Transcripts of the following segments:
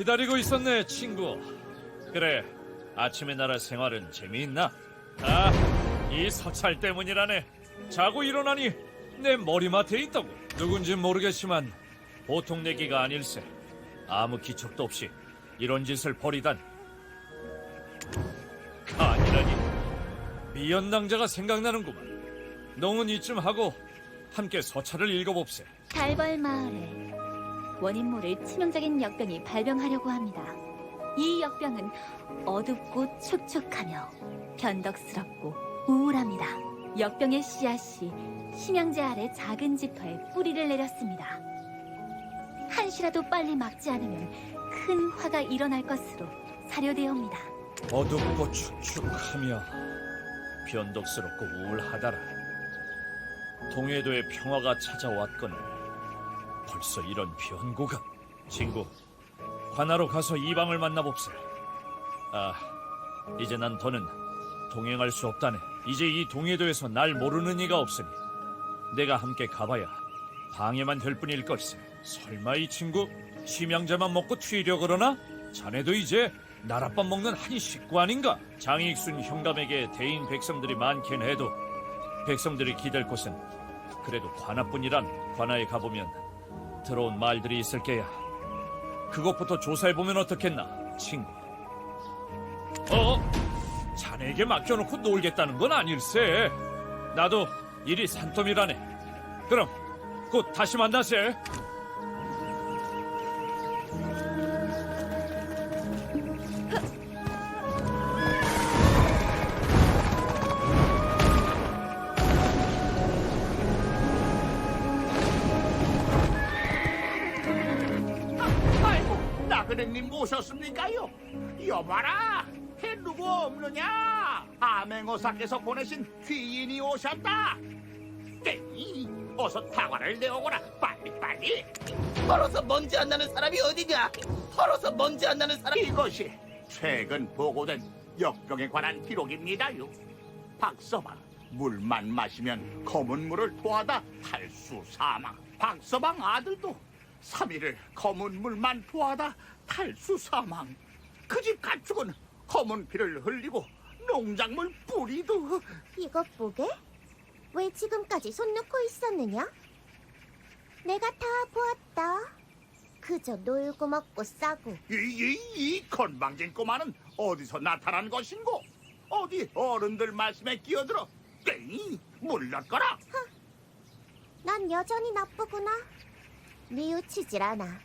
기다리고 있었네, 친구. 그래, 아침의 나라 생활은 재미있나? 아, 이 서찰 때문이라네. 자고 일어나니 내 머리맡에 있다고. 누군진 모르겠지만 보통 내기가 아닐세. 아무 기척도 없이 이런 짓을 벌이단. 아니라니. 미연낭자가 생각나는구만. 농은 이쯤 하고 함께 서찰을 읽어봅세. 달벌 마을에 원인 모를 치명적인 역병이 발병하려고 합니다. 이 역병은 어둡고 촉촉하며 변덕스럽고 우울합니다. 역병의 씨앗이 심양제 아래 작은 지퍼에 뿌리를 내렸습니다. 한시라도 빨리 막지 않으면 큰 화가 일어날 것으로 사료되옵니다. 어둡고 축축하며 변덕스럽고 우울하다라. 동해도에 평화가 찾아왔거늘 벌써 이런 변고가. 친구, 관하로 가서 이방을 만나봅세. 아, 이제 난 더는 동행할 수 없다네. 이제 이 동해도에서 날 모르는 이가 없으니 내가 함께 가봐야 방해만 될 뿐일 걸세. 설마 이 친구 심양자만 먹고 튀려 그러나? 자네도 이제 나랏밥 먹는 한 식구 아닌가? 장익순 형감에게 대인 백성들이 많긴 해도 백성들이 기댈 곳은 그래도 관아뿐이란. 관아에 가보면 들어온 말들이 있을 게야. 그것부터 조사해보면 어떻겠나, 친구? 자네에게 맡겨놓고 놀겠다는 건 아닐세. 나도 일이 산더미라네. 그럼 곧 다시 만나세. 나그네님 오셨습니까요? 여봐라, 해 누구 없느냐? 암행어사께서 보내신 귀인이 오셨다. 땡이, 어서 타관을 내오거라, 빨리빨리. 털어서 먼지 안 나는 사람이 어디냐? 털어서 먼지 안 나는 사람이. 이것이 최근 보고된 역병에 관한 기록입니다요. 박서방, 물만 마시면 검은 물을 토하다 탈수 사망. 박서방 아들도 3일을 검은 물만 토하다 탈수 사망. 그 집 가축은 검은 피를 흘리고 농작물 뿌리도. 이것 보게? 왜 지금까지 손 놓고 있었느냐? 내가 다 보았다. 그저 놀고 먹고 싸고. 이 건방진 꼬마는 어디서 나타난 것인고? 어디 어른들 말씀에 끼어들어 땡이 물렀거라. 난 여전히 나쁘구나. 뉘우치질 않아.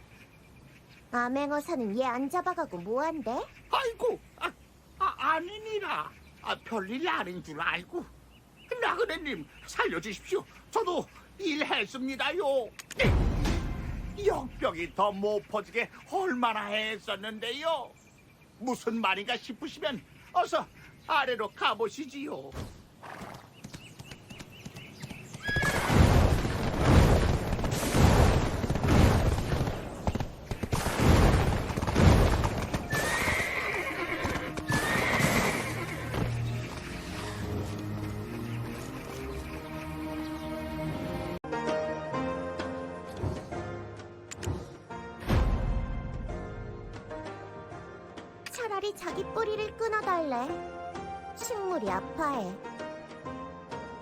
암행어사는 얘 안 잡아가고 뭐한대? 아이고, 아니니라. 별일 아닌 줄 알고. 나그네님 살려주십시오. 저도 일했습니다요. 역병이 더 못 퍼지게 얼마나 했었는데요. 무슨 말인가 싶으시면 어서 아래로 가보시지요. 차라리 자기 뿌리를 끊어달래. 식물이 아파해.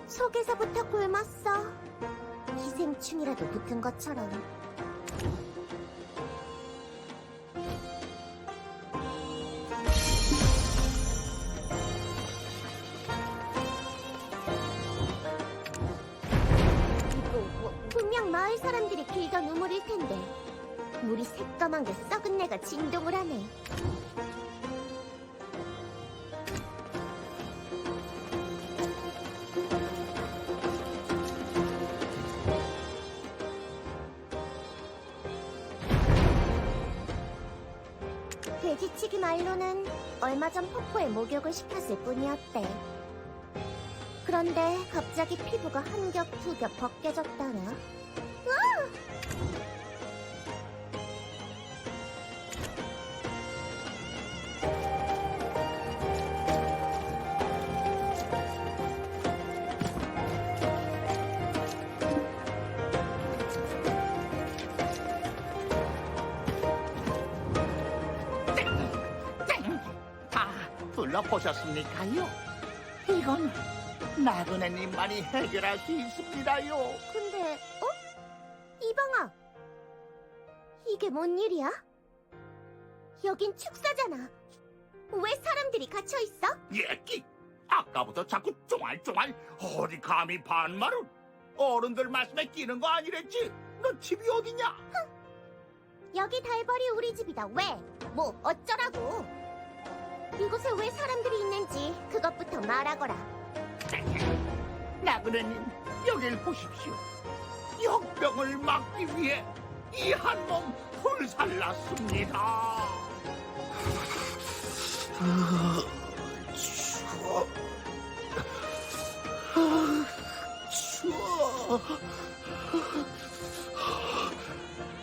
속에서부터 굶었어. 기생충이라도 붙은 것처럼. 이거 분명 마을 사람들이 길던 우물일 텐데 물이 새까만 게 썩은 내가 진동을 하네. 돼지치기 말로는 얼마 전 폭포에 목욕을 시켰을 뿐이었대. 그런데 갑자기 피부가 한 겹 두 겹 벗겨졌다나? 둘러보셨습니까요? 이건 나그네님만이 해결할 수 있습니다요. 근데, 이방아. 이게 뭔 일이야? 여긴 축사잖아. 왜 사람들이 갇혀있어? 예끼! 아까부터 자꾸 쫑알쫑알 어디 감히 반말을? 어른들 말씀에 끼는 거 아니랬지? 너 집이 어디냐? 여기 달벌이 우리 집이다. 왜? 뭐 어쩌라고? 이곳에 왜 사람들이 있는지 그것부터 말하거라. 나그네님, 여길 보십시오. 역병을 막기 위해 이 한 몸 불살랐습니다. 추워. 추워.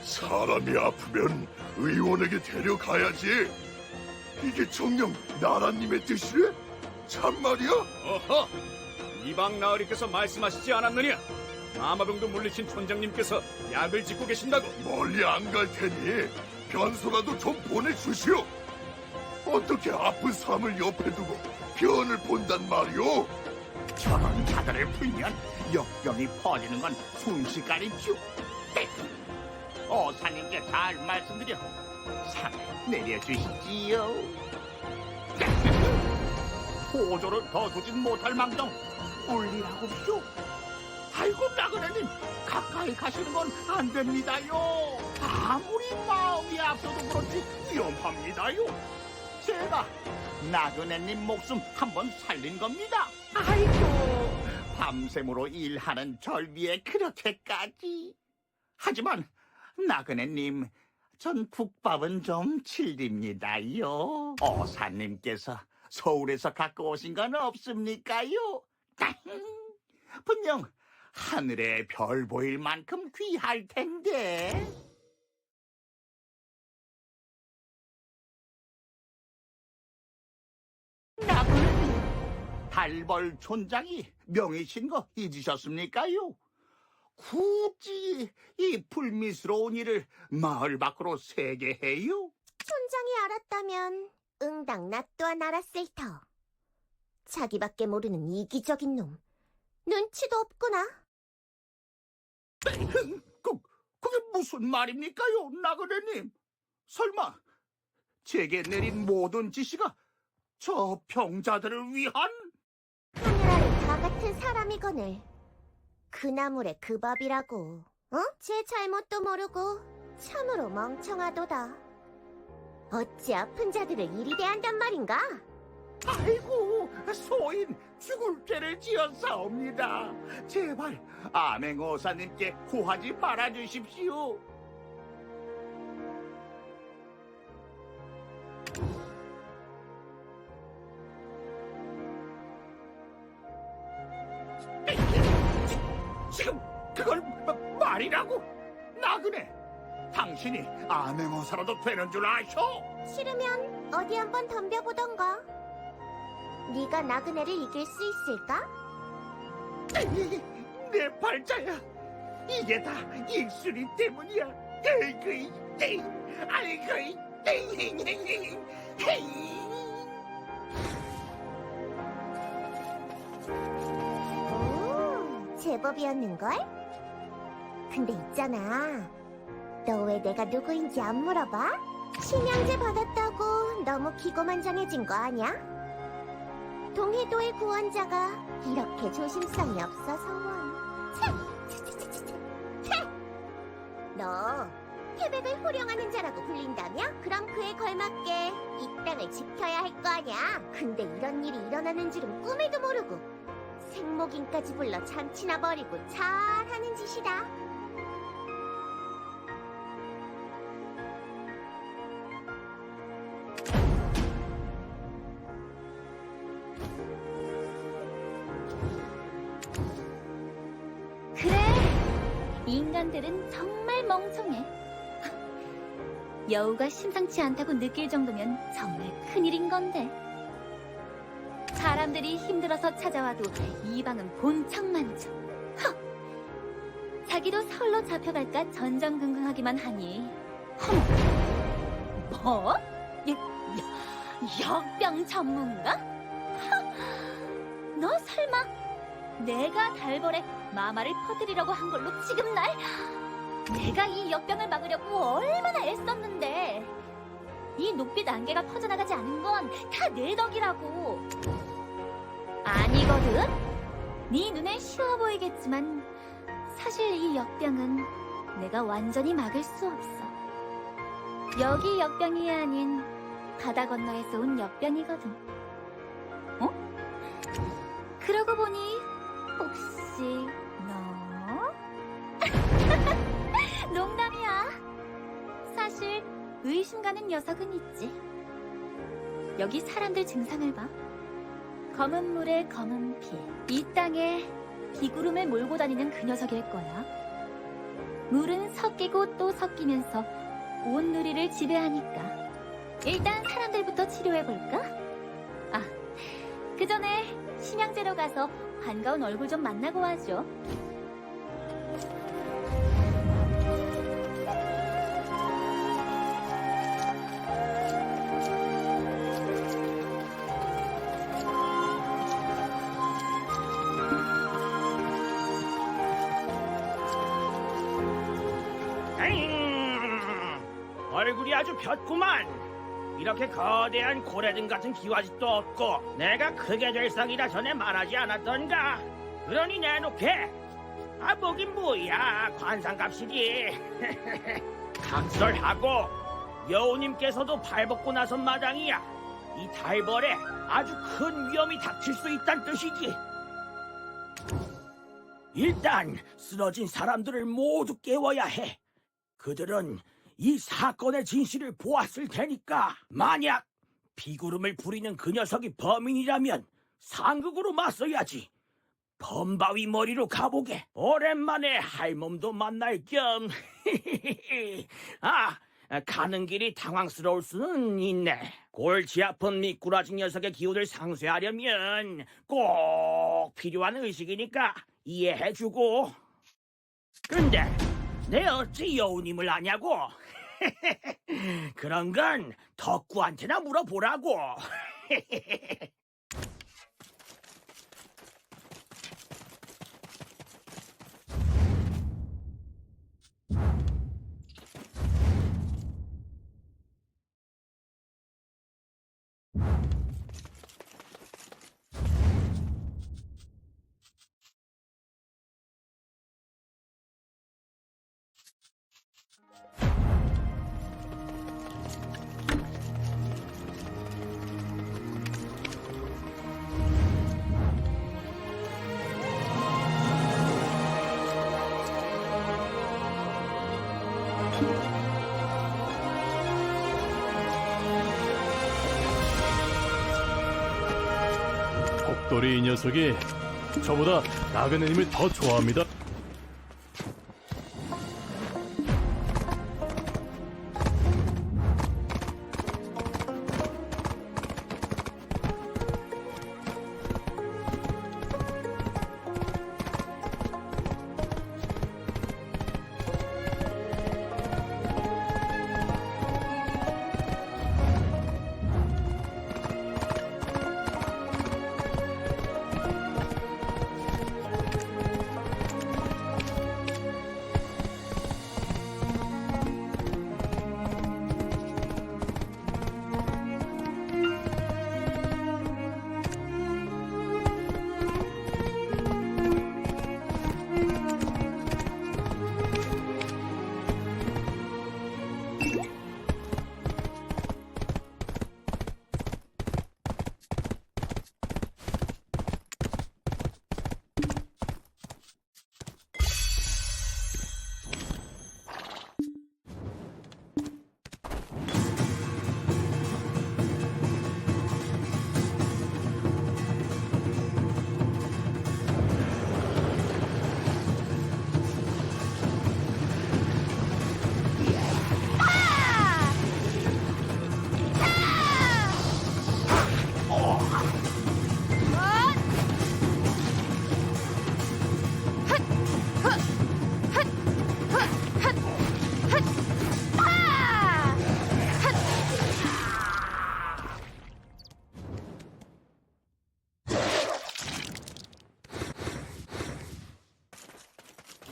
사람이 아프면 의원에게 데려가야지. 이게 정녕 나라님의 뜻이래? 참말이야? 어허! 이방 나으리께서 말씀하시지 않았느냐? 마마병도 물리친 촌장님께서 약을 짓고 계신다고. 멀리 안 갈 테니 변소라도 좀 보내주시오. 어떻게 아픈 사람을 옆에 두고 변을 본단 말이오? 저런 자들을 풀면 역병이 퍼지는 건 순식간이죠. 어사님께 잘 말씀드려 상을 내려주시지요. 호조를 더 두진 못할 망정 물리라고쇼. 아이고 나그네님, 가까이 가시는 건 안 됩니다요. 아무리 마음이 앞서도 그렇지 위험합니다요. 제가 나그네님 목숨 한번 살린 겁니다. 아이고, 밤샘으로 일하는 절비에 그렇게까지. 하지만 나그네님, 전 국밥은 좀 질립니다요. 어사님께서 서울에서 갖고 오신 건 없습니까요? 분명 하늘에 별 보일 만큼 귀할 텐데. 나그네님, 달벌 촌장이 명이신 거 잊으셨습니까요? 굳이 이 불미스러운 일을 마을 밖으로 새게 해요? 촌장이 알았다면 응당 나 또한 알았을 터. 자기밖에 모르는 이기적인 놈. 눈치도 없구나. 그게 무슨 말입니까요, 나그네님? 설마 제게 내린 모든 지시가 저 병자들을 위한? 하늘 아래 다 같은 사람이거늘. 그 나물의 그 밥이라고. 제 잘못도 모르고 참으로 멍청하도다. 어찌 아픈 자들을 이리 대한단 말인가? 아이고, 소인 죽을 죄를 지었사옵니다. 제발 암행어사님께 고하지 말아주십시오. 지금 그걸 말이라고? 나그네, 당신이 암행어사라도 되는 줄 아셔? 싫으면 어디 한번 덤벼보던가. 네가 나그네를 이길 수 있을까? 내 팔자야, 이게 다 익순이 때문이야. 에이그이, 에이, 아이그이, 에이, 헤이. 오, 제법이었는걸? 근데 있잖아, 너 왜 내가 누구인지 안 물어봐? 심양제 받았다고 너무 기고만장해진 거 아냐? 동해도의 구원자가 이렇게 조심성이 없어서 너 태백을 호령하는 자라고 불린다며? 그럼 그에 걸맞게 이 땅을 지켜야 할 거 아냐? 근데 이런 일이 일어나는 줄은 꿈에도 모르고 생목인까지 불러 잔치나 벌이고 잘하는 짓이다. 그래, 인간들은 정말 멍청해. 여우가 심상치 않다고 느낄 정도면 정말 큰일인 건데. 사람들이 힘들어서 찾아와도 이방은 본청만져. 자기도 서울로 잡혀갈까 전전긍긍하기만 하니. 뭐? 역병 전문가? 너 설마 내가 달벌에 마마를 퍼뜨리려고 한 걸로 지금 날? 내가 이 역병을 막으려고 얼마나 애썼는데. 이 녹빛 안개가 퍼져나가지 않은 건 다 내 덕이라고. 아니거든? 네 눈엔 쉬워 보이겠지만 사실 이 역병은 내가 완전히 막을 수 없어. 여기 역병이 아닌 바다 건너에서 온 역병이거든. 어? 그러고 보니 혹시 너? 농담이야. 사실 의심 가는 녀석은 있지. 여기 사람들 증상을 봐. 검은 물에 검은 피. 이 땅에 비구름을 몰고 다니는 그 녀석일 거야. 물은 섞이고 또 섞이면서 온 누리를 지배하니까. 일단 사람들부터 치료해볼까? 아, 그 전에 심양제로 가서 반가운 얼굴 좀 만나고 와줘. 얼굴이 아주 폈구만. 이렇게 거대한 고래등 같은 기와집도 없고 내가 크게 될 상이라 전에 말하지 않았던가. 그러니 내놓게. 아 뭐긴 뭐야, 관상값이지. 각설하고 여우님께서도 발벗고 나선 마당이야. 이 달벌에 아주 큰 위험이 닥칠 수 있다는 뜻이지. 일단 쓰러진 사람들을 모두 깨워야 해. 그들은 이 사건의 진실을 보았을 테니까. 만약 비구름을 부리는 그 녀석이 범인이라면 상극으로 맞서야지. 범바위 머리로 가보게. 오랜만에 할멈도 만날 겸. 아, 가는 길이 당황스러울 수는 있네. 골치 아픈 미꾸라지 녀석의 기운을 상쇄하려면 꼭 필요한 의식이니까 이해해주고. 근데 내 어찌 여우님을 아냐고? 그런 건 덕구한테나 물어보라고. 복돌이 이 녀석이 저보다 나그네님을 더 좋아합니다.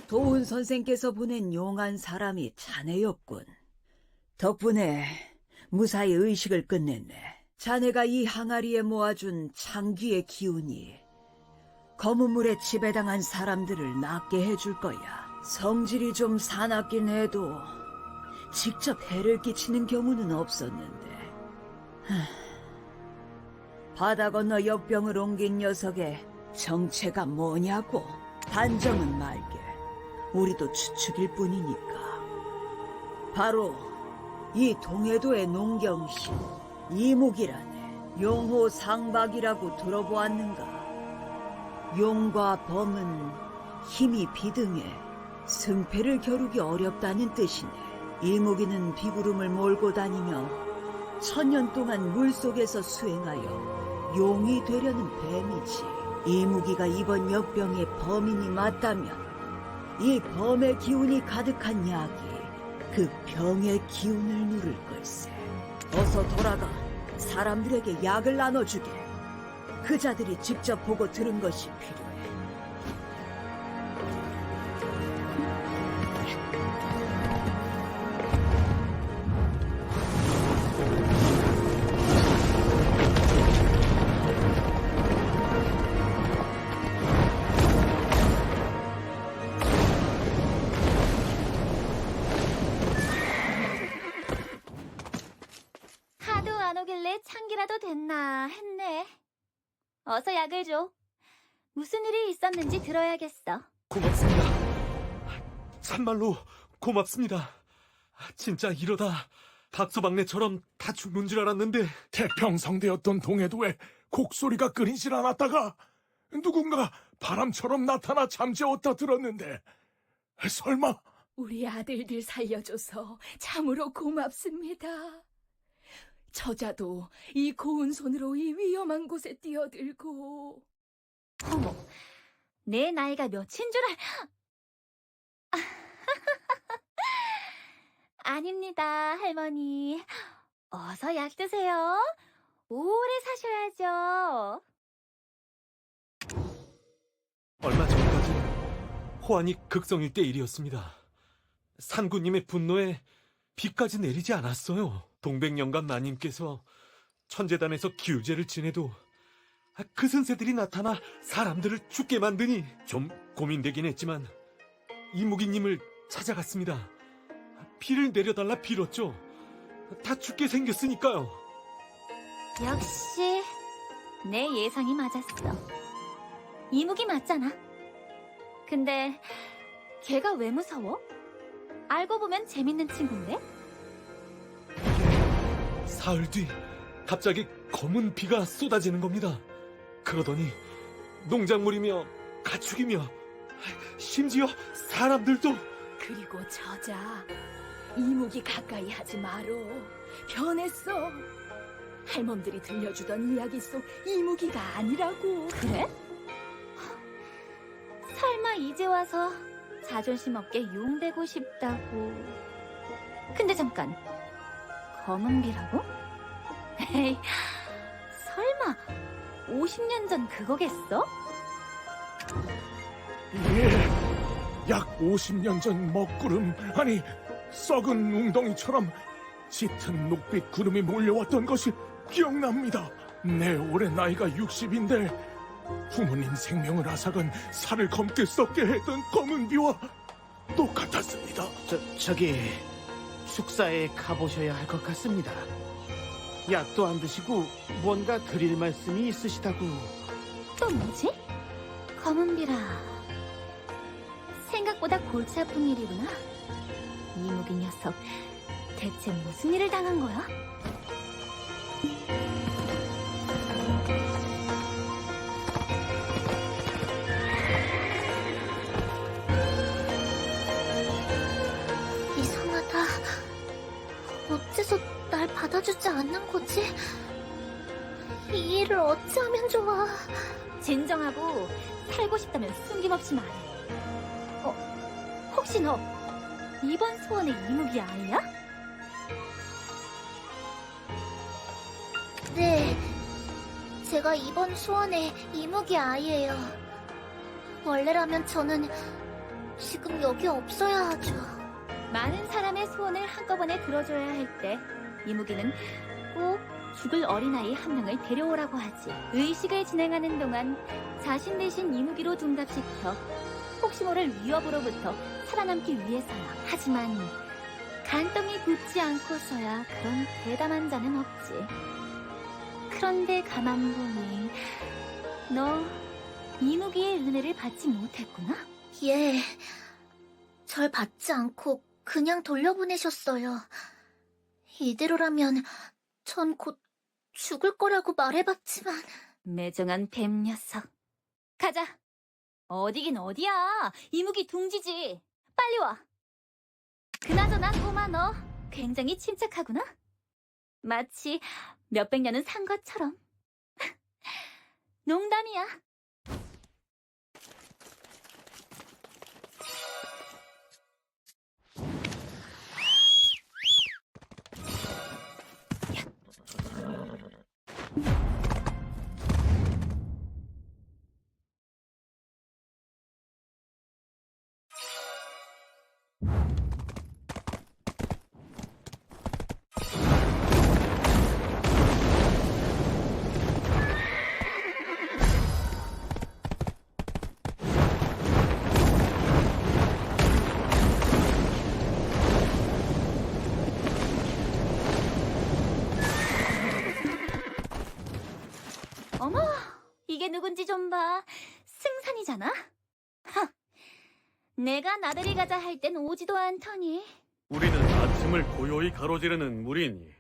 도훈 선생께서 보낸 용한 사람이 자네였군. 덕분에 무사히 의식을 끝냈네. 자네가 이 항아리에 모아준 창귀의 기운이 검은 물에 지배당한 사람들을 낫게 해줄 거야. 성질이 좀 사납긴 해도 직접 해를 끼치는 경우는 없었는데. 바다 건너 역병을 옮긴 녀석의 정체가 뭐냐고. 단정은 말게. 우리도 추측일 뿐이니까. 바로 이 동해도의 농경신 이묵이라네. 용호 상박이라고 들어보았는가? 용과 범은 힘이 비등해 승패를 겨루기 어렵다는 뜻이네. 이묵이는 비구름을 몰고 다니며 천년 동안 물속에서 수행하여 용이 되려는 뱀이지. 이묵이가 이번 역병의 범인이 맞다면 이 범의 기운이 가득한 약이 그 병의 기운을 누를 걸세. 어서 돌아가 사람들에게 약을 나눠주게. 그자들이 직접 보고 들은 것이 필요해. 하도 안 오길래 창기라도 됐나 했네. 어서 약을 줘. 무슨 일이 있었는지 들어야겠어. 고맙습니다. 참말로 고맙습니다. 진짜 이러다 박서방네처럼 다 죽는 줄 알았는데. 태평성대였던 동해도에 곡소리가 끊이질 않았다가 누군가 바람처럼 나타나 잠재웠다 들었는데 설마 우리 아들들 살려줘서 참으로 고맙습니다. 저자도 이 고운 손으로 이 위험한 곳에 뛰어들고. 어머, 내 나이가 몇인 줄 아닙니다, 할머니. 어서 약 드세요. 오래 사셔야죠. 얼마 전까지 호환이 극성일 때 일이었습니다. 산구님의 분노에 비까지 내리지 않았어요. 동백영감 마님께서 천재단에서 기우제를 지내도 그 선세들이 나타나 사람들을 죽게 만드니 좀 고민되긴 했지만 이무기님을 찾아갔습니다. 피를 내려달라 빌었죠. 다 죽게 생겼으니까요. 역시 내 예상이 맞았어. 이묵이 맞잖아. 근데 걔가 왜 무서워? 알고 보면 재밌는 친구인데? 사흘 뒤 갑자기 검은 비가 쏟아지는 겁니다. 그러더니 농작물이며 가축이며 심지어 사람들도. 그리고 저자, 이목이 가까이 하지 마로. 변했어. 할멈들이 들려주던 이야기 속 이무기가 아니라고. 그래? 설마 이제 와서 자존심 없게 용되고 싶다고. 근데 잠깐, 검은 비라고? 에이, 설마 50년 전 그거겠어? 예, 약 50년 전 먹구름, 아니 썩은 웅덩이처럼 짙은 녹빛 구름이 몰려왔던 것이 기억납니다. 내 올해 나이가 60인데 부모님 생명을 앗아간 살을 검게 썩게 했던 검은 비와 똑같았습니다. 저기 축사에 가보셔야 할 것 같습니다. 약도 안 드시고 뭔가 드릴 말씀이 있으시다고. 또 뭐지? 검은 비라. 생각보다 골치 아픈 일이구나. 이무기 녀석, 대체 무슨 일을 당한 거야? 이상하다. 어째서 날 받아주지 않는 거지? 이 일을 어찌하면 좋아? 진정하고 살고 싶다면 숨김없이 말해. 혹시 너 이번 소원의 이무기 아이야? 네, 제가 이번 소원의 이무기 아이예요. 원래라면 저는 지금 여기 없어야 하죠. 많은 사람의 소원을 한꺼번에 들어줘야 할 때 이무기는 꼭 죽을 어린아이 한 명을 데려오라고 하지. 의식을 진행하는 동안 자신 대신 이무기로 둔갑시켜 혹시 모를 위협으로부터 살아남기 위해서야. 하지만 간덩이 붙지 않고서야 그런 대담한 자는 없지. 그런데 가만 보니 너 이무기의 은혜를 받지 못했구나? 예, 절 받지 않고 그냥 돌려보내셨어요. 이대로라면 전 곧 죽을 거라고 말해봤지만. 매정한 뱀 녀석. 가자. 어디긴 어디야. 이무기 둥지지. 빨리 와. 그나저나 꼬마 너 굉장히 침착하구나. 마치 몇백 년은 산 것처럼. 농담이야. 어머, 이게 누군지 좀 봐. 승산이잖아? 하, 내가 나들이 가자 할 땐 오지도 않더니. 우리는 아침을 고요히 가로지르는 물이니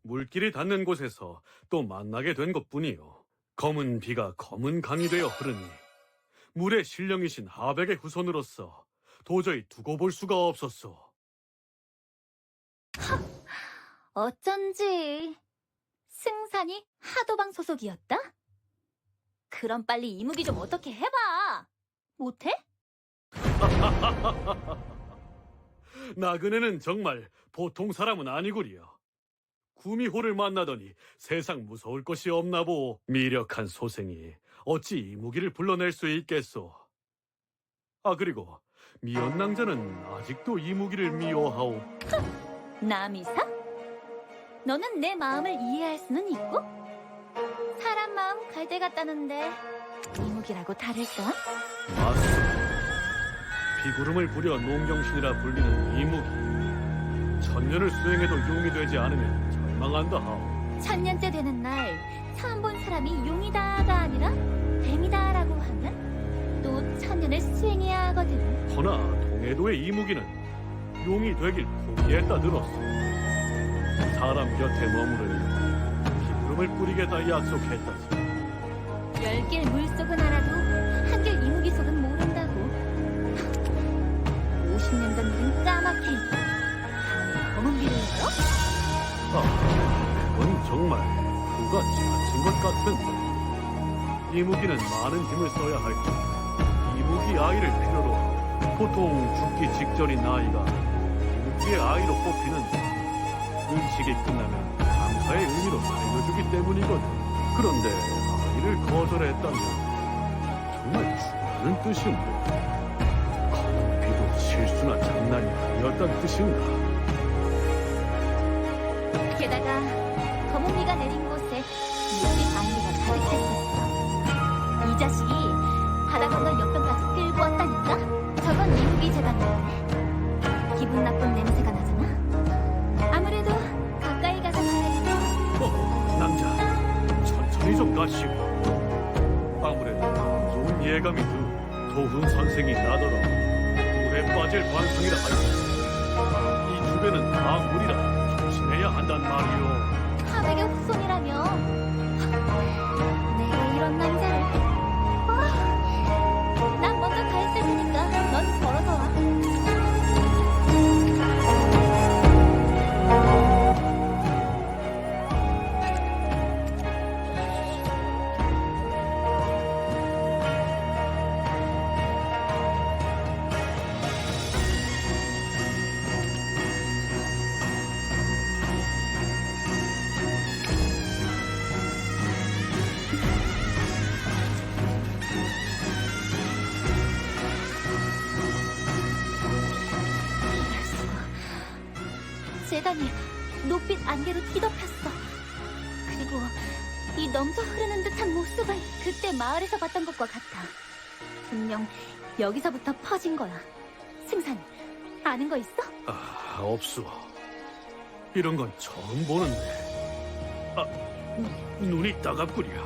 물길이 닿는 곳에서 또 만나게 된 것뿐이요. 검은 비가 검은 강이 되어 흐르니 물의 신령이신 하백의 후손으로서 도저히 두고 볼 수가 없었소. 어쩐지 승산이 하도방 소속이었다? 그럼 빨리 이무기 좀 어떻게 해봐. 못해? 나그네는 정말 보통 사람은 아니구려. 구미호를 만나더니 세상 무서울 것이 없나 보. 미력한 소생이 어찌 이무기를 불러낼 수 있겠소. 아, 그리고 미연낭자는 아직도 이무기를 미워하오. 남이사? 너는 내 마음을 이해할 수는 있고? 사람 마음 갈대 같다는데 이무기라고 다를까? 맞소. 비구름을 부려 농경신이라 불리는 이무기. 천년을 수행해도 용이 되지 않으면 절망한다 하오. 천년째 되는 날 처음 본 사람이 용이다가 아니라 뱀이다라고 하면 또 천년을 수행해야 하거든. 허나 동해도의 이무기는 용이 되길 포기했다 들었소. 사람 곁에 머무르니 비구름을 뿌리겠다 약속했다지. 10길 물속은 알아도 한길 이무기 속은 모른다고. 50년 전 일은 까맣게 잊고 다음에 검은 비를 잃어? 아, 그건 정말 누가 지나친 것 같은데. 이무기는 많은 힘을 써야 할 것. 이무기 아이를 필요로 하고 보통 죽기 직전인 나이가 이무기의 아이로 뽑히는데 음식이 끝나면 감사의 의미로 살려주기 때문이거든. 그런데 아이를 거절했다면 정말 죽는 뜻인데 검은 비도 실수나 장난이 아니었단 뜻인가? 게다가 검은 비가 내린 곳에 물이 방비가 가득했었어. 이 자식이 바다 건너 옆변까지 끌고 왔다니까? 저건 이무기 재단인데 기분 나쁜 냄새가 나잖아? 아무래도 가까이 가서 말해주면. 남자, 천천히 좀 가시고. 아무래도 좋은 예감이 드 도훈 선생이 나더러 물에 빠질 관성이라 하여 이 주변은 다 물이라 조심해야 한단 말이오. 하백의 후손이라며. 내가 이런 남자를. 난 먼저 가 있을 테니까 넌 걸어서 와. 재단이 녹빛 안개로 뒤덮였어. 그리고 이 넘쳐 흐르는 듯한 모습은 그때 마을에서 봤던 것과 같아. 분명 여기서부터 퍼진 거야. 승산, 아는 거 있어? 없소. 이런 건 처음 보는데. 눈이 따갑구려.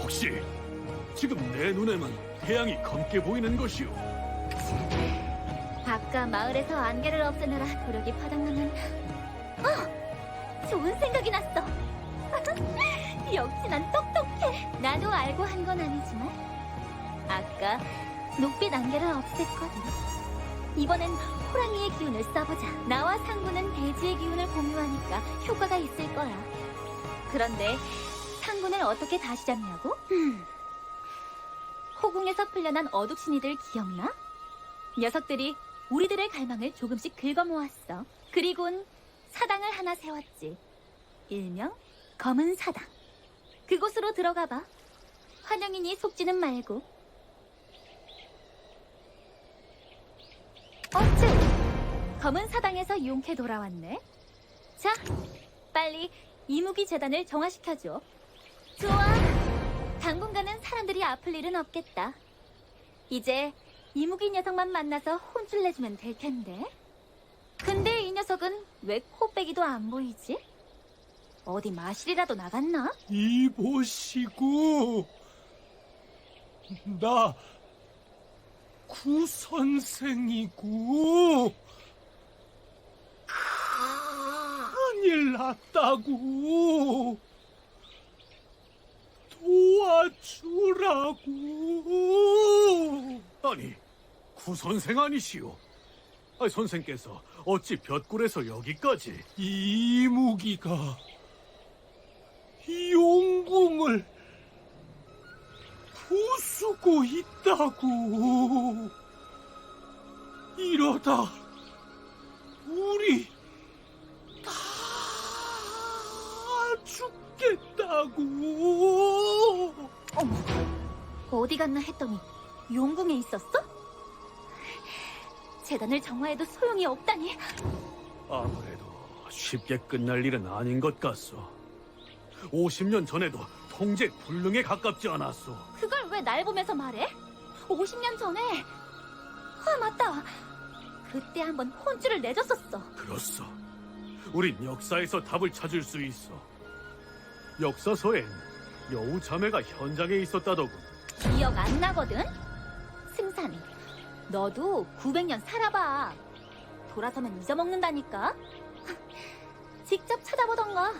혹시 지금 내 눈에만 태양이 검게 보이는 것이오? 아까 마을에서 안개를 없애느라 노력이 바닥나면 좋은 생각이 났어. 역시 난 똑똑해. 나도 알고 한 건 아니지만 아까 녹빛 안개를 없앴거든. 이번엔 호랑이의 기운을 써보자. 나와 상구는 대지의 기운을 공유하니까 효과가 있을 거야. 그런데 상구는 어떻게 다시 잡냐고? 호궁에서 풀려난 어둑신이들 기억나? 녀석들이 우리들의 갈망을 조금씩 긁어모았어. 그리곤 사당을 하나 세웠지. 일명 검은 사당. 그곳으로 들어가봐. 환영이니 속지는 말고. 어째 검은 사당에서 용케 돌아왔네. 자, 빨리 이무기 재단을 정화시켜줘. 좋아. 당분간은 사람들이 아플 일은 없겠다. 이제 이무기 녀석만 만나서 혼쭐 내주면 될 텐데. 근데 이 녀석은 왜 코빼기도 안 보이지? 어디 마실이라도 나갔나? 이보시고, 나 구선생이고 큰일 났다고 도와주라고. 아니, 구선생 아니시오? 선생께서 어찌 볕굴에서 여기까지? 이무기가 용궁을 부수고 있다고. 이러다 우리 다 죽겠다고. 어머, 어디 갔나 했더니 용궁에 있었어? 재단을 정화해도 소용이 없다니. 아무래도 쉽게 끝날 일은 아닌 것 같소. 50년 전에도 통제 불능에 가깝지 않았소. 그걸 왜 날 보면서 말해? 50년 전에. 맞다. 그때 한번 혼쭐을 내줬었어. 그렇소. 우린 역사에서 답을 찾을 수 있어. 역사서엔 여우 자매가 현장에 있었다더군. 기억 안 나거든? 승산이, 너도 900년 살아봐. 돌아서면 잊어먹는다니까. 직접 찾아보던가.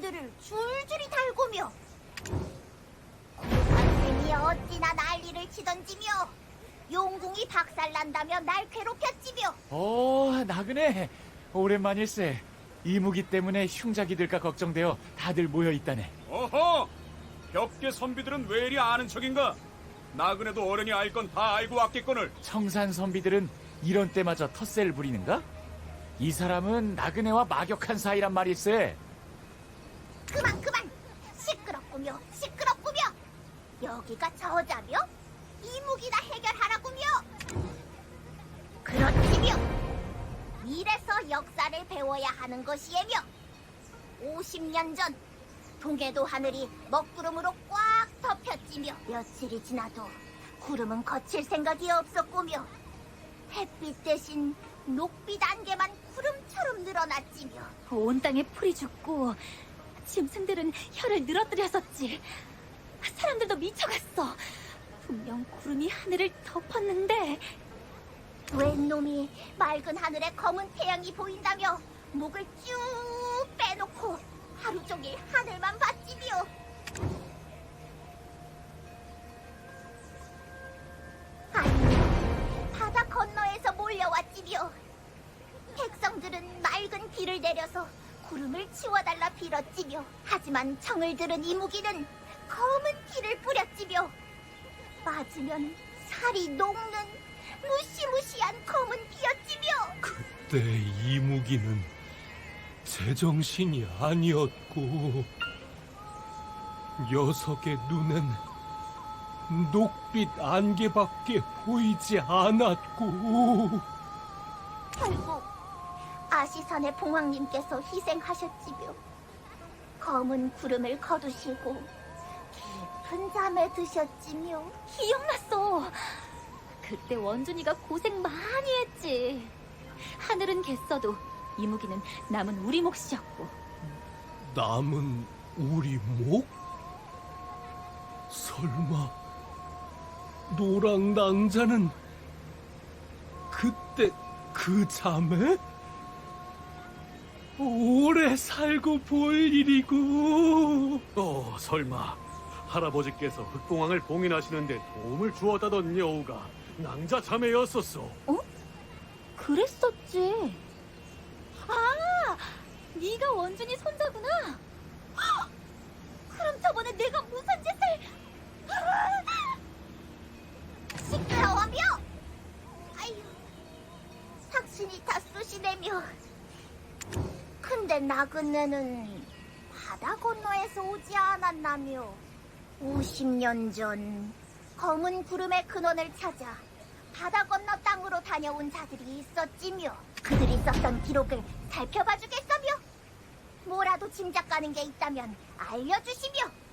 놈들을 줄줄이 달구며 구산님이 어찌나 난리를 치던지며 용궁이 박살난다며 날 괴롭혔지며 나그네. 오랜만일세. 이무기 때문에 흉작이 될까 걱정되어 다들 모여있다네. 어허! 벽계 선비들은 왜 이리 아는 척인가? 나그네도 어른이 알 건 다 알고 왔겠거늘. 청산 선비들은 이런 때마저 텃세를 부리는가? 이 사람은 나그네와 막역한 사이란 말일세. 그만 시끄럽구며 여기가 저자며 이무기나 해결하라구며 그렇지며 이래서 역사를 배워야 하는 것이에며 50년 전 동해도 하늘이 먹구름으로 꽉 덮였지며 며칠이 지나도 구름은 거칠 생각이 없었구며 햇빛 대신 녹빛 안개만 구름처럼 늘어났지며 온 땅에 풀이 죽고 짐승들은 혀를 늘어뜨렸었지. 사람들도 미쳐갔어. 분명 구름이 하늘을 덮었는데 웬 놈이 맑은 하늘에 검은 태양이 보인다며 목을 쭉 빼놓고 하루 종일 하늘만 봤지며 아니 바다 건너에서 몰려왔지며 백성들은 맑은 비를 내려서 구름을 치워달라 빌었지며 하지만 청을 들은 이무기는 검은 피를 뿌렸지며 맞으면 살이 녹는 무시무시한 검은 피였지며 그때 이무기는 제정신이 아니었고 녀석의 눈엔 녹빛 안개밖에 보이지 않았고 결국 아시산의 봉황님께서 희생하셨지며 검은 구름을 거두시고 깊은 잠에 드셨지며 기억났어. 그때 원준이가 고생 많이 했지. 하늘은 갯서도 이무기는 남은 우리 몫이었고. 남은 우리 목? 설마 노랑 낭자는 그때 그 잠에? 오래 살고 볼 일이고. 설마 할아버지께서 흑공왕을 봉인하시는데 도움을 주었다던 여우가 낭자 자매였었어. 그랬었지. 아, 네가 원준이 손자구나. 헉! 그럼 저번에 내가 무슨 짓을... 시끄러워며 아유 당신이 다 쑤시대며 근데 나그네는 바다 건너에서 오지 않았나며 50년 전 검은 구름의 근원을 찾아 바다 건너 땅으로 다녀온 자들이 있었지며 그들이 썼던 기록을 살펴봐 주겠어며 뭐라도 짐작 가는 게 있다면 알려주시며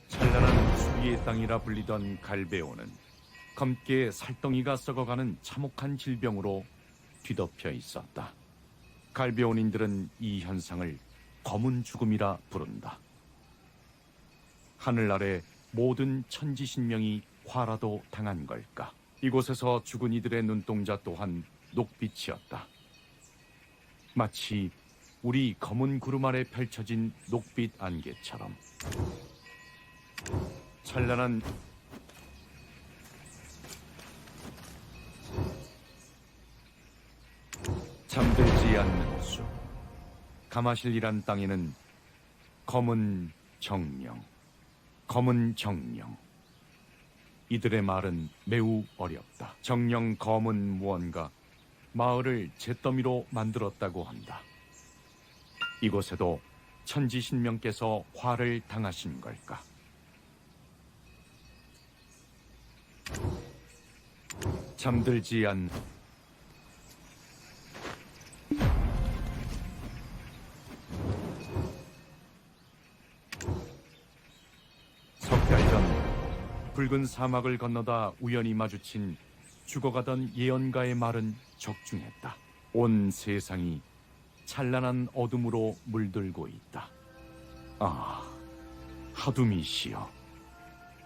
찬란한 수리의 땅이라 불리던 갈베오는 검게 살덩이가 썩어가는 참혹한 질병으로 뒤덮여 있었다. 갈베온인들은 이 현상을 검은 죽음이라 부른다. 하늘 아래 모든 천지신명이 화라도 당한 걸까? 이곳에서 죽은 이들의 눈동자 또한 녹빛이었다. 마치 우리 검은 구름 아래 펼쳐진 녹빛 안개처럼. 찬란한 잠들지 않는 숲, 가마실이란 땅에는 검은 정령. 이들의 말은 매우 어렵다. 정령 검은 무언가 마을을 잿더미로 만들었다고 한다. 이곳에도 천지신명께서 화를 당하신 걸까? 잠들지 않는 붉은 사막을 건너다 우연히 마주친 죽어가던 예언가의 말은 적중했다. 온 세상이 찬란한 어둠으로 물들고 있다. 아, 하두미시여,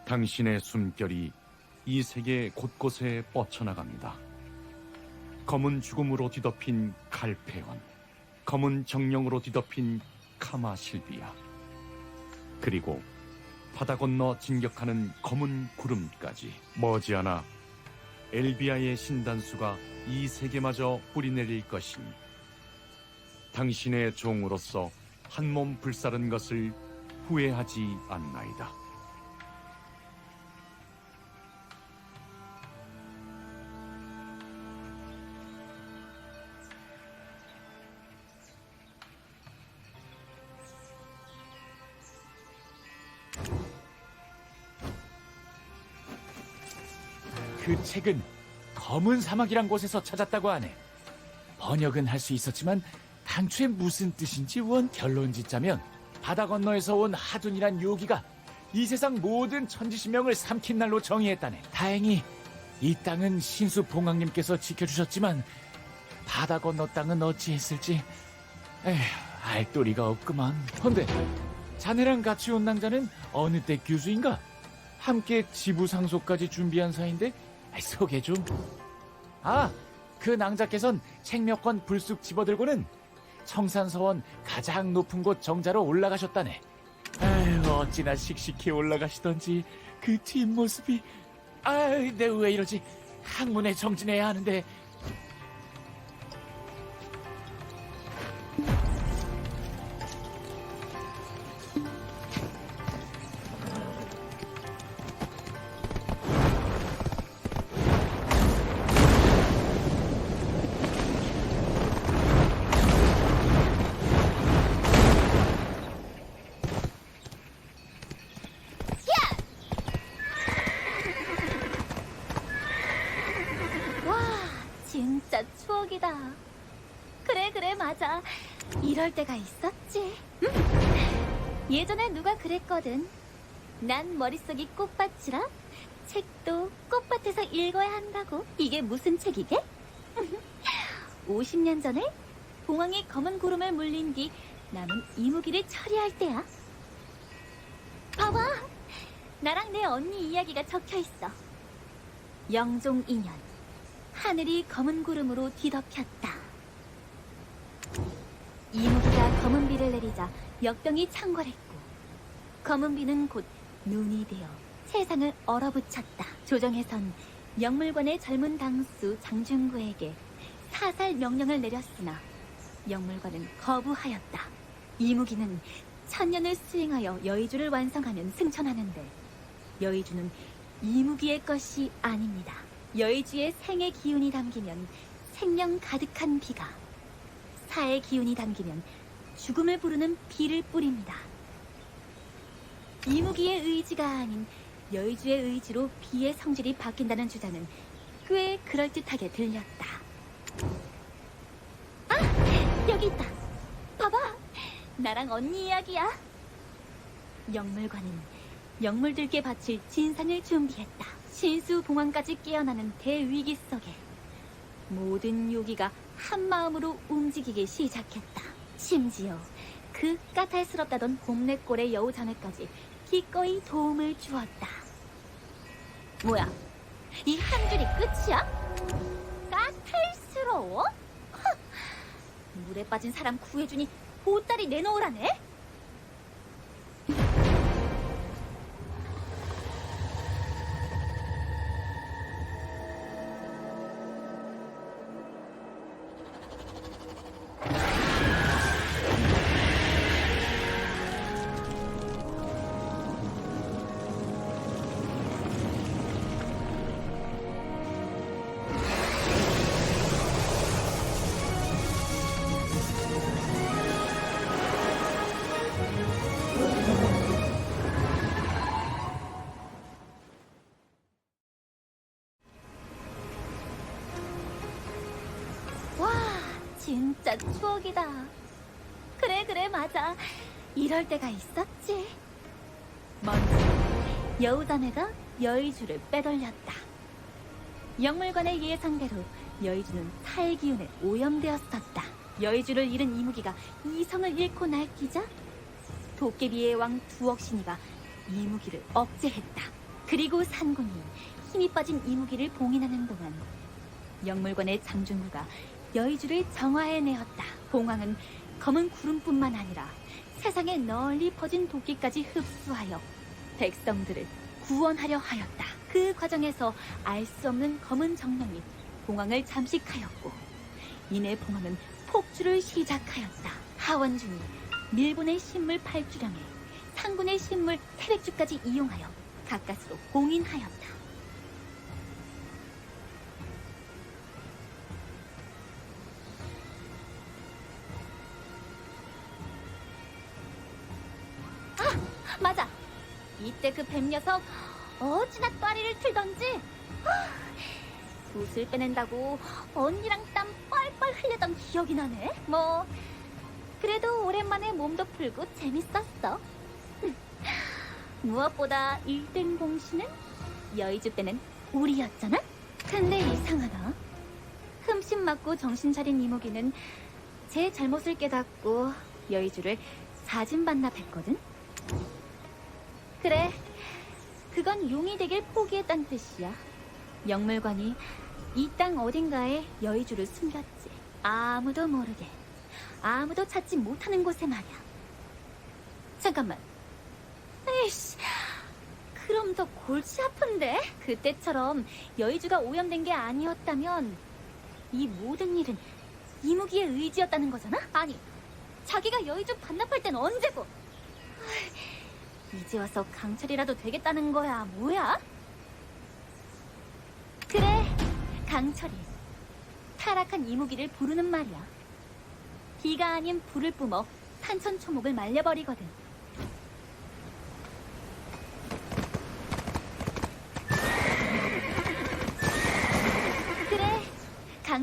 당신의 숨결이 이 세계 곳곳에 뻗쳐나갑니다. 검은 죽음으로 뒤덮인 갈페온, 검은 정령으로 뒤덮인 카마실비아, 그리고 바다 건너 진격하는 검은 구름까지 머지않아 엘비아의 신단수가 이 세계마저 뿌리내릴 것이니 당신의 종으로서 한 몸 불사른 것을 후회하지 않나이다. 그 책은 검은 사막이란 곳에서 찾았다고 하네. 번역은 할 수 있었지만 당초에 무슨 뜻인지 원 결론짓자면 바다 건너에서 온 하둔이란 요기가 이 세상 모든 천지신명을 삼킨 날로 정의했다네. 다행히 이 땅은 신수 봉황님께서 지켜주셨지만 바다 건너 땅은 어찌했을지 알 도리가 없구만. 헌데 자네랑 같이 온 낭자는 어느 때 교수인가? 함께 지부상소까지 준비한 사이인데 소개 좀. 그 낭자께선 책 몇 권 불쑥 집어들고는 청산서원 가장 높은 곳 정자로 올라가셨다네. 어찌나 씩씩히 올라가시던지 그 뒷모습이. 내 왜 이러지? 학문에 정진해야 하는데. 진짜 추억이다. 그래 맞아. 이럴 때가 있었지. 예전에 누가 그랬거든. 난 머릿속이 꽃밭이라 책도 꽃밭에서 읽어야 한다고. 이게 무슨 책이게? 50년 전에 봉황이 검은 구름을 물린 뒤 남은 이무기를 처리할 때야. 봐봐, 나랑 내 언니 이야기가 적혀있어. 영종 2년 하늘이 검은 구름으로 뒤덮였다. 이무기가 검은 비를 내리자 역병이 창궐했고 검은 비는 곧 눈이 되어 세상을 얼어붙였다. 조정에선 영물관의 젊은 당수 장중구에게 사살 명령을 내렸으나 영물관은 거부하였다. 이무기는 천년을 수행하여 여의주를 완성하면 승천하는데 여의주는 이무기의 것이 아닙니다. 여의주의 생의 기운이 담기면 생명 가득한 비가, 사의 기운이 담기면 죽음을 부르는 비를 뿌립니다. 이무기의 의지가 아닌 여의주의 의지로 비의 성질이 바뀐다는 주장은 꽤 그럴듯하게 들렸다. 여기 있다. 봐봐, 나랑 언니 이야기야. 영물관은 영물들께 바칠 진상을 준비했다. 신수 봉황까지 깨어나는 대위기 속에 모든 요기가 한마음으로 움직이기 시작했다. 심지어 그 까탈스럽다던 봄내골의 여우자매까지 기꺼이 도움을 주었다. 뭐야, 이 한 줄이 끝이야? 까탈스러워? 물에 빠진 사람 구해주니 보따리 내놓으라네? 진짜 추억이다. 그래 맞아. 이럴 때가 있었지. 먼저 여우자매가 여의주를 빼돌렸다. 영물관의 예상대로 여의주는 사의 기운에 오염되었었다. 여의주를 잃은 이무기가 이성을 잃고 날뛰자 도깨비의 왕 두억신이가 이무기를 억제했다. 그리고 산군이 힘이 빠진 이무기를 봉인하는 동안 영물관의 장준구가 여의주를 정화해내었다. 봉황은 검은 구름뿐만 아니라 세상에 널리 퍼진 도끼까지 흡수하여 백성들을 구원하려 하였다. 그 과정에서 알 수 없는 검은 정령이 봉황을 잠식하였고 이내 봉황은 폭주를 시작하였다. 하원중이 밀본의 신물 8주령에 상군의 신물 태백주까지 이용하여 가까스로 봉인하였다. 아! 맞아! 이때 그 뱀 녀석 어찌나 또아리를 틀던지 붓을 빼낸다고 언니랑 땀 뻘뻘 흘리던 기억이 나네. 뭐 그래도 오랜만에 몸도 풀고 재밌었어. 무엇보다 1등 공신은 여의주 때는 우리였잖아? 근데 이상하다. 흠씬 맞고 정신 차린 이모기는 제 잘못을 깨닫고 여의주를 사진 반납했거든? 그래, 그건 용이 되길 포기했단 뜻이야. 영물관이 이 땅 어딘가에 여의주를 숨겼지. 아무도 모르게, 아무도 찾지 못하는 곳에 말이야. 잠깐만. 에이씨, 그럼 더 골치 아픈데? 그때처럼 여의주가 오염된 게 아니었다면 이 모든 일은 이무기의 의지였다는 거잖아? 아니, 자기가 여의주 반납할 땐 언제고? 이제 와서 강철이라도 되겠다는 거야, 뭐야? 그래, 강철이. 타락한 이무기를 부르는 말이야. 비가 아닌 불을 뿜어 산천초목을 말려버리거든. 그래, 강...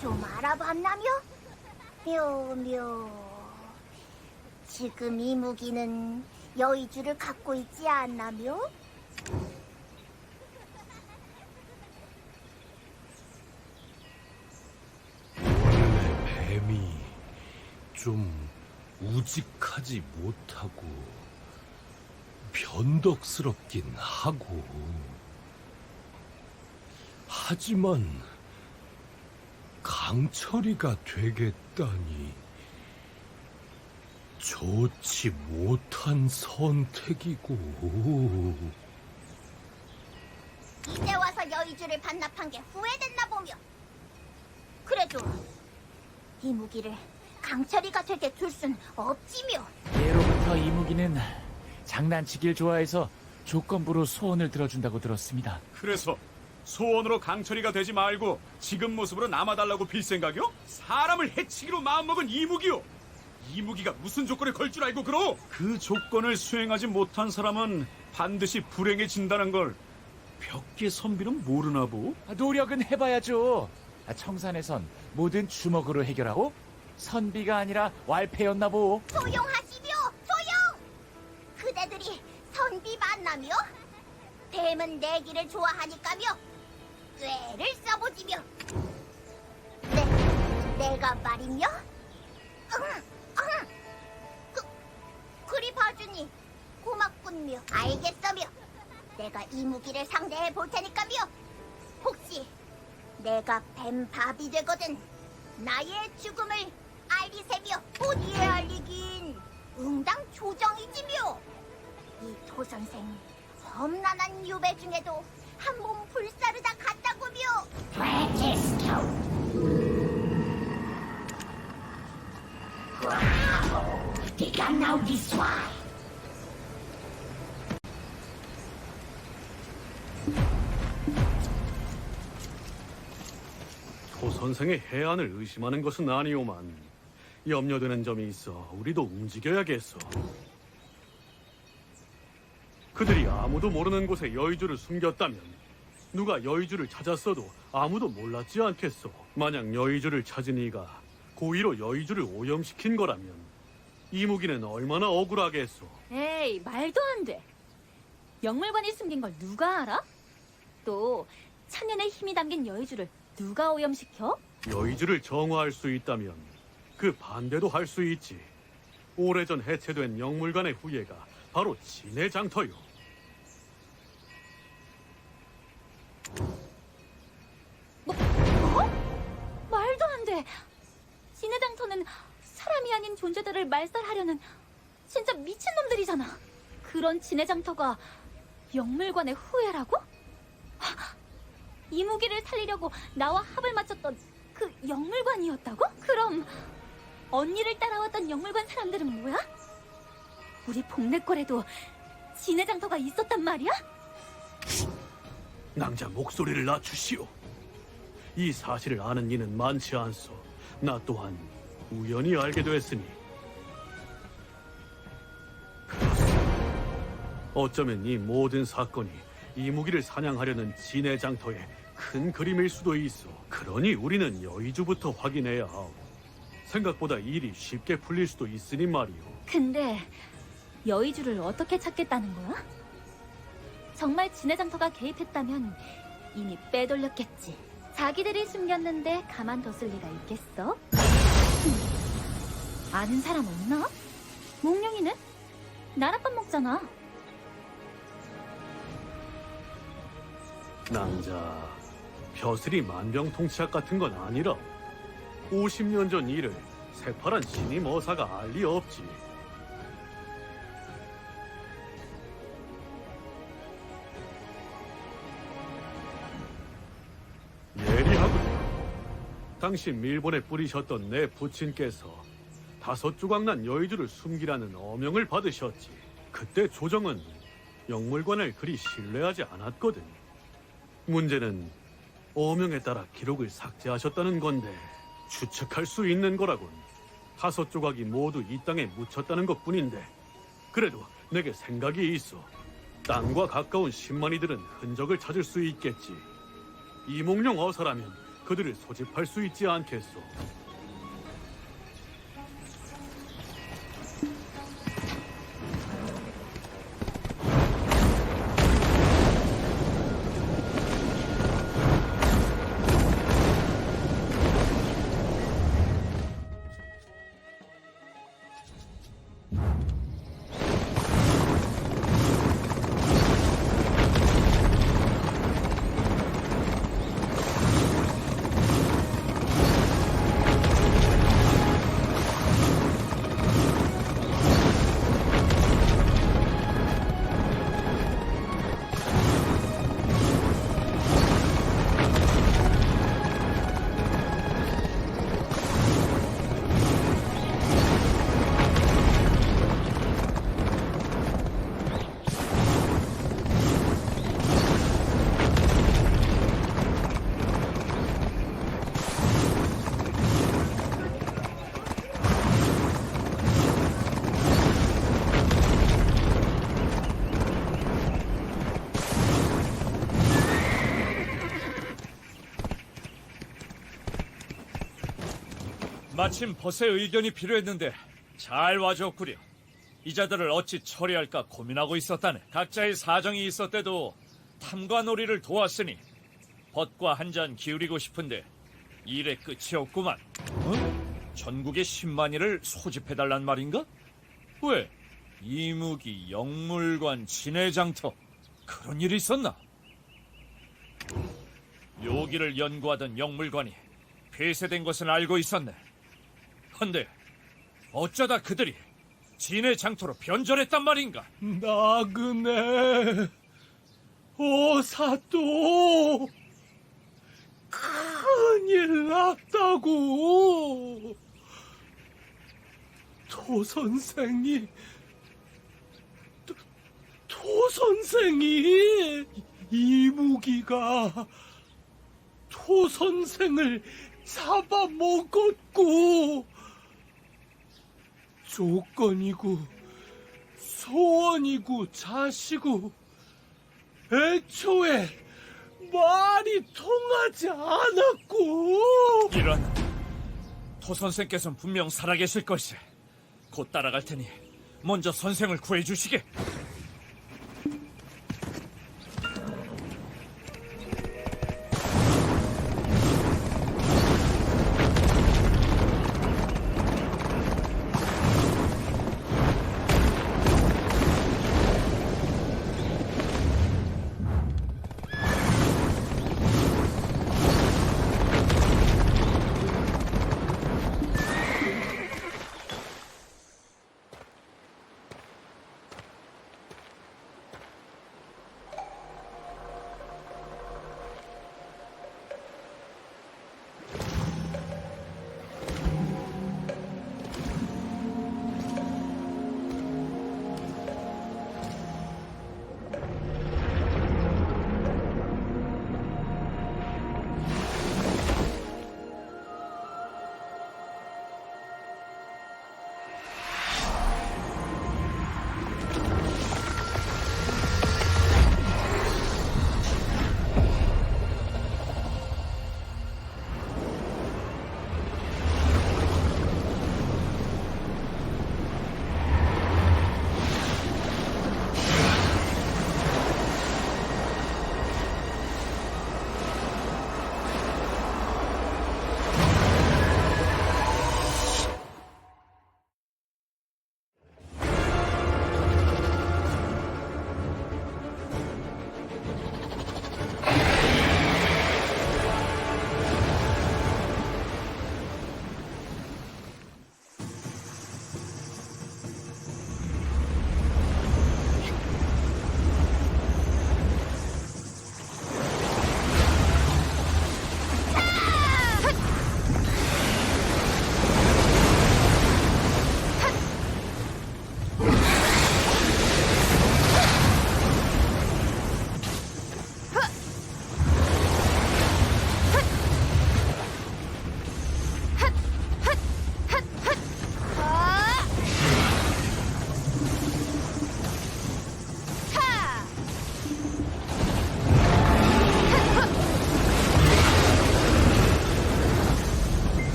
좀 알아봤나며? 묘. 지금 이 무기는 여의주를 갖고 있지 않나며? 뱀이 좀 우직하지 못하고 변덕스럽긴 하고 하지만 강철이가 되겠다니 좋지 못한 선택이고 이제 와서 여의주를 반납한 게 후회됐나 보며. 그래도 이 무기를 강철이가 되게 둘 순 없지며. 예로부터 이무기는 장난치길 좋아해서 조건부로 소원을 들어준다고 들었습니다. 그래서 소원으로 강철이가 되지 말고 지금 모습으로 남아달라고 빌 생각이요? 사람을 해치기로 마음먹은 이무기요. 이무기가 무슨 조건을 걸 줄 알고 그러? 그 조건을 수행하지 못한 사람은 반드시 불행해진다는 걸 벽계 선비는 모르나 보? 노력은 해봐야죠. 청산에선 뭐든 주먹으로 해결하고 선비가 아니라 왈패였나 보. 소용하시며, 소용! 그대들이 선비 만나며? 뱀은 내기를 좋아하니까며 꾀를 써보지며. 내가 말이며? 그리 봐주니 고맙군며. 알겠어며. 내가 이 무기를 상대해 볼 테니까며. 혹시 내가 뱀밥이 되거든 나의 죽음을 알리세며. 어디에 알리긴 응당 조정이지며. 이 도선생 험난한 유배 중에도 한 몸 불사르다 갔다고며. 도 선생의 해안을 의심하는 것은 아니오만 염려되는 점이 있어 우리도 움직여야겠어. 그들이 아무도 모르는 곳에 여의주를 숨겼다면 누가 여의주를 찾았어도 아무도 몰랐지 않겠소. 만약 여의주를 찾은 이가 고의로 여의주를 오염시킨 거라면 이무기는 얼마나 억울하겠소. 에이, 말도 안 돼. 영물관이 숨긴 걸 누가 알아? 또 천년의 힘이 담긴 여의주를 누가 오염시켜? 여의주를 정화할 수 있다면 그 반대도 할 수 있지. 오래전 해체된 영물관의 후예가 바로 진의 장터요. 뭐? 말도 안 돼. 진해장터는 사람이 아닌 존재들을 말살하려는 진짜 미친놈들이잖아. 그런 진해장터가 영물관의 후예라고? 이무기를 살리려고 나와 합을 맞췄던 그 영물관이었다고? 그럼 언니를 따라왔던 영물관 사람들은 뭐야? 우리 복내골에도 진해장터가 있었단 말이야? 낭자, 목소리를 낮추시오. 이 사실을 아는 이는 많지 않소. 나 또한 우연히 알게 됐으니. 어쩌면 이 모든 사건이 이무기를 사냥하려는 진의 장터의 큰 그림일 수도 있어. 그러니 우리는 여의주부터 확인해야 하오. 생각보다 일이 쉽게 풀릴 수도 있으니 말이오. 근데 여의주를 어떻게 찾겠다는 거야? 정말 진해장터가 개입했다면 이미 빼돌렸겠지. 자기들이 숨겼는데 가만뒀을 리가 있겠어? 아는 사람 없나? 몽룡이는? 나랏밥 먹잖아. 낭자, 벼슬이 만병통치약 같은 건 아니라 50년 전 일을 새파란 신임 어사가 알 리 없지. 예리하군요. 당시 밀본에 뿌리셨던 내 부친께서 5조각난 여의주를 숨기라는 어명을 받으셨지. 그때 조정은 영물관을 그리 신뢰하지 않았거든. 문제는 어명에 따라 기록을 삭제하셨다는 건데 추측할 수 있는 거라곤 5조각이 모두 이 땅에 묻혔다는 것뿐인데, 그래도 내게 생각이 있어. 땅과 가까운 신만이들은 흔적을 찾을 수 있겠지. 이몽룡 어사라면 그들을 소집할 수 있지 않겠소. 마침 벗의 의견이 필요했는데 잘 와줬구려. 이자들을 어찌 처리할까 고민하고 있었다네. 각자의 사정이 있었대도 탐관오리를 도왔으니 벗과 한 잔 기울이고 싶은데 일의 끝이 없구만. 어? 전국의 10만이를 소집해달란 말인가? 왜? 이무기, 영물관, 진해장터 그런 일이 있었나? 묘기를 연구하던 영물관이 폐쇄된 것은 알고 있었네. 헌데 어쩌다 그들이 진해장터로 변절했단 말인가? 나그네 어사또 큰일 났다고. 토선생이 이무기가 토선생을 잡아먹었고, 조건이고 소원이고 자시고 애초에 말이 통하지 않았고. 이런, 토 선생께서는 분명 살아계실 것이. 곧 따라갈 테니 먼저 선생을 구해주시게.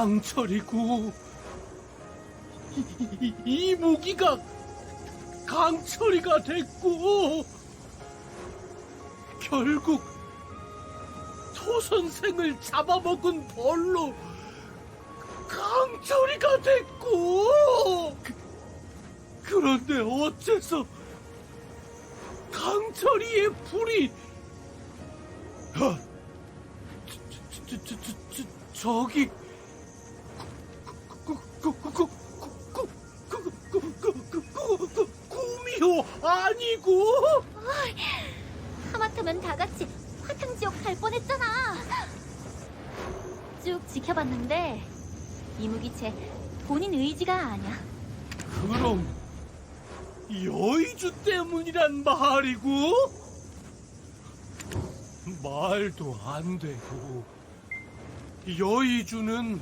강철이고 이 무기가 강철이가 됐고 결국 토 선생을 잡아먹은 벌로 강철이가 됐고 그런데 어째서 강철이의 불이 저기 구미호 아니고? 하마터면 다 같이 화탕지옥 갈 뻔했잖아. 쭉 지켜봤는데 이무기체 본인 의지가 아니야. 그럼 여의주 때문이란 말이고? 말도 안 되고. 여의주는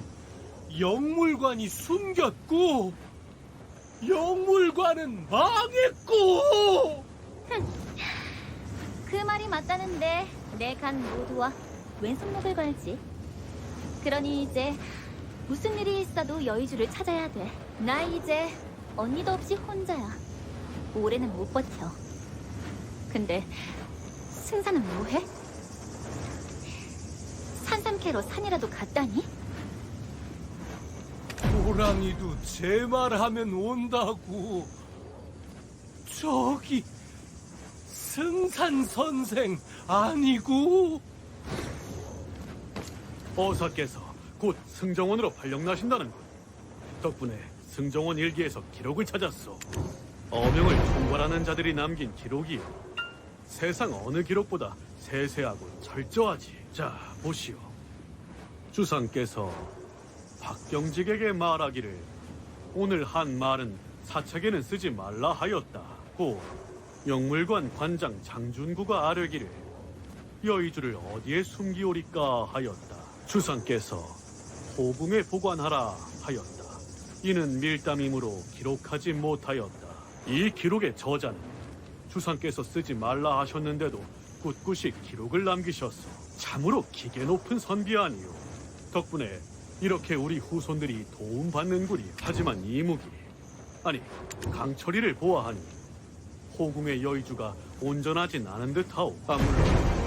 영물관이 숨겼고 영물관은 망했고. 그 말이 맞다는데 내 간 모두와 왼손목을 걸지. 그러니 이제 무슨 일이 있어도 여의주를 찾아야 돼. 나 이제 언니도 없이 혼자야. 올해는 못 버텨. 근데 승사는 뭐해? 산삼캐로 산이라도 갔다니? 호랑이도 제 말하면 온다고. 저기 승산 선생 아니고? 어사께서 곧 승정원으로 발령나신다는 것. 덕분에 승정원 일기에서 기록을 찾았소. 어명을 총괄하는 자들이 남긴 기록이요. 세상 어느 기록보다 세세하고 철저하지. 자, 보시오. 주상께서 박경직에게 말하기를 오늘 한 말은 사책에는 쓰지 말라 하였다. 고 영물관 관장 장준구가 아뢰기를 여의주를 어디에 숨기오리까 하였다. 주상께서 호궁에 보관하라 하였다. 이는 밀담이므로 기록하지 못하였다. 이 기록의 저자는 주상께서 쓰지 말라 하셨는데도 꿋꿋이 기록을 남기셨어. 참으로 기계 높은 선비 아니요. 덕분에 이렇게 우리 후손들이 도움받는구리. 하지만 이무기, 아니 강철이를 보아하니 호궁의 여의주가 온전하진 않은 듯하오. 물론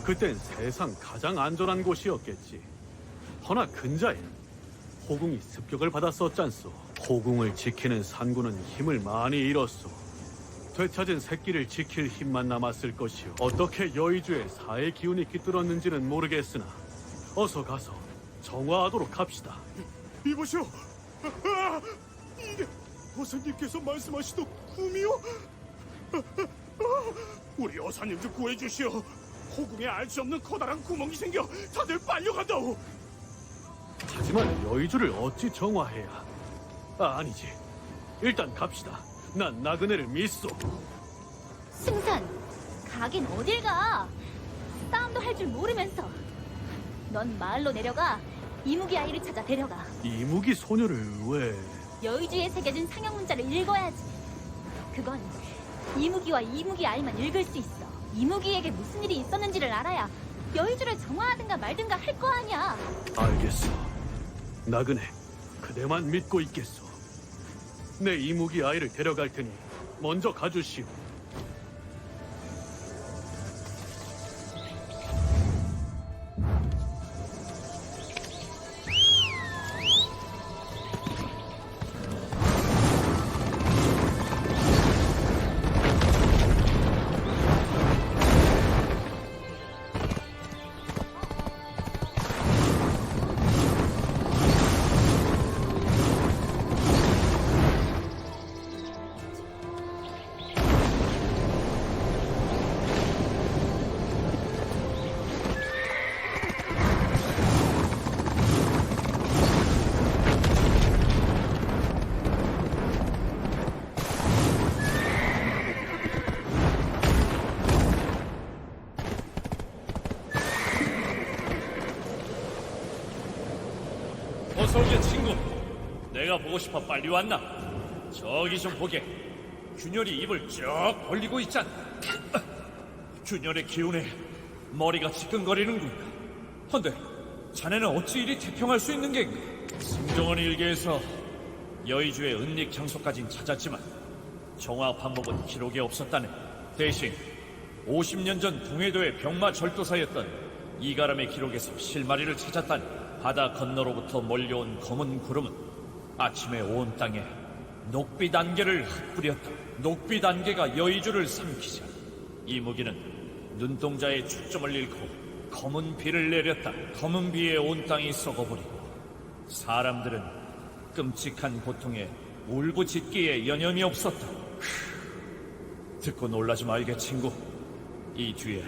그땐 세상 가장 안전한 곳이었겠지. 허나 근자엔 호궁이 습격을 받았었잖소. 호궁을 지키는 산군은 힘을 많이 잃었소. 되찾은 새끼를 지킬 힘만 남았을 것이오. 어떻게 여의주의 사의 기운이 깃들었는지는 모르겠으나 어서 가서 정화하도록 합시다. 이보시오. 이게 어사님께서 말씀하시던 꿈이요? 우리 어사님 좀 구해주시오. 호궁에 알 수 없는 커다란 구멍이 생겨 다들 빨려간다오. 하지만 여의주를 어찌 정화해야? 아니지. 일단 갑시다. 난 나그네를 믿소. 승산, 가긴 어딜 가? 싸움도 할 줄 모르면서. 넌 마을로 내려가 이무기 아이를 찾아 데려가. 이무기 소녀를 왜? 여의주에 새겨진 상형 문자를 읽어야지. 그건 이무기와 이무기 아이만 읽을 수 있어. 이무기에게 무슨 일이 있었는지를 알아야 여의주를 정화하든가 말든가 할 거 아니야. 알겠어. 나그네, 그대만 믿고 있겠소. 내 이무기 아이를 데려갈 테니 먼저 가주시오. 어서 오게 친구. 내가 보고 싶어 빨리 왔나? 저기 좀 보게. 균열이 입을 쭉 벌리고 있잖아. 균열의 기운에 머리가 지끈거리는군. 헌데 자네는 어찌 이리 태평할 수 있는 게? 승정원 일기에서 여의주의 은닉 장소까진 찾았지만 정화 방법은 기록에 없었다네. 대신 50년 전 동해도의 병마 절도사였던 이가람의 기록에서 실마리를 찾았다니. 바다 건너로부터 몰려온 검은 구름은 아침에 온 땅에 녹빛 안개를 흩뿌렸다. 녹빛 안개가 여의주를 삼키자 이무기는 눈동자에 초점을 잃고 검은 비를 내렸다. 검은 비에 온 땅이 썩어버리고 사람들은 끔찍한 고통에 울부짖기에 여념이 없었다. 듣고 놀라지 말게 친구. 이 뒤에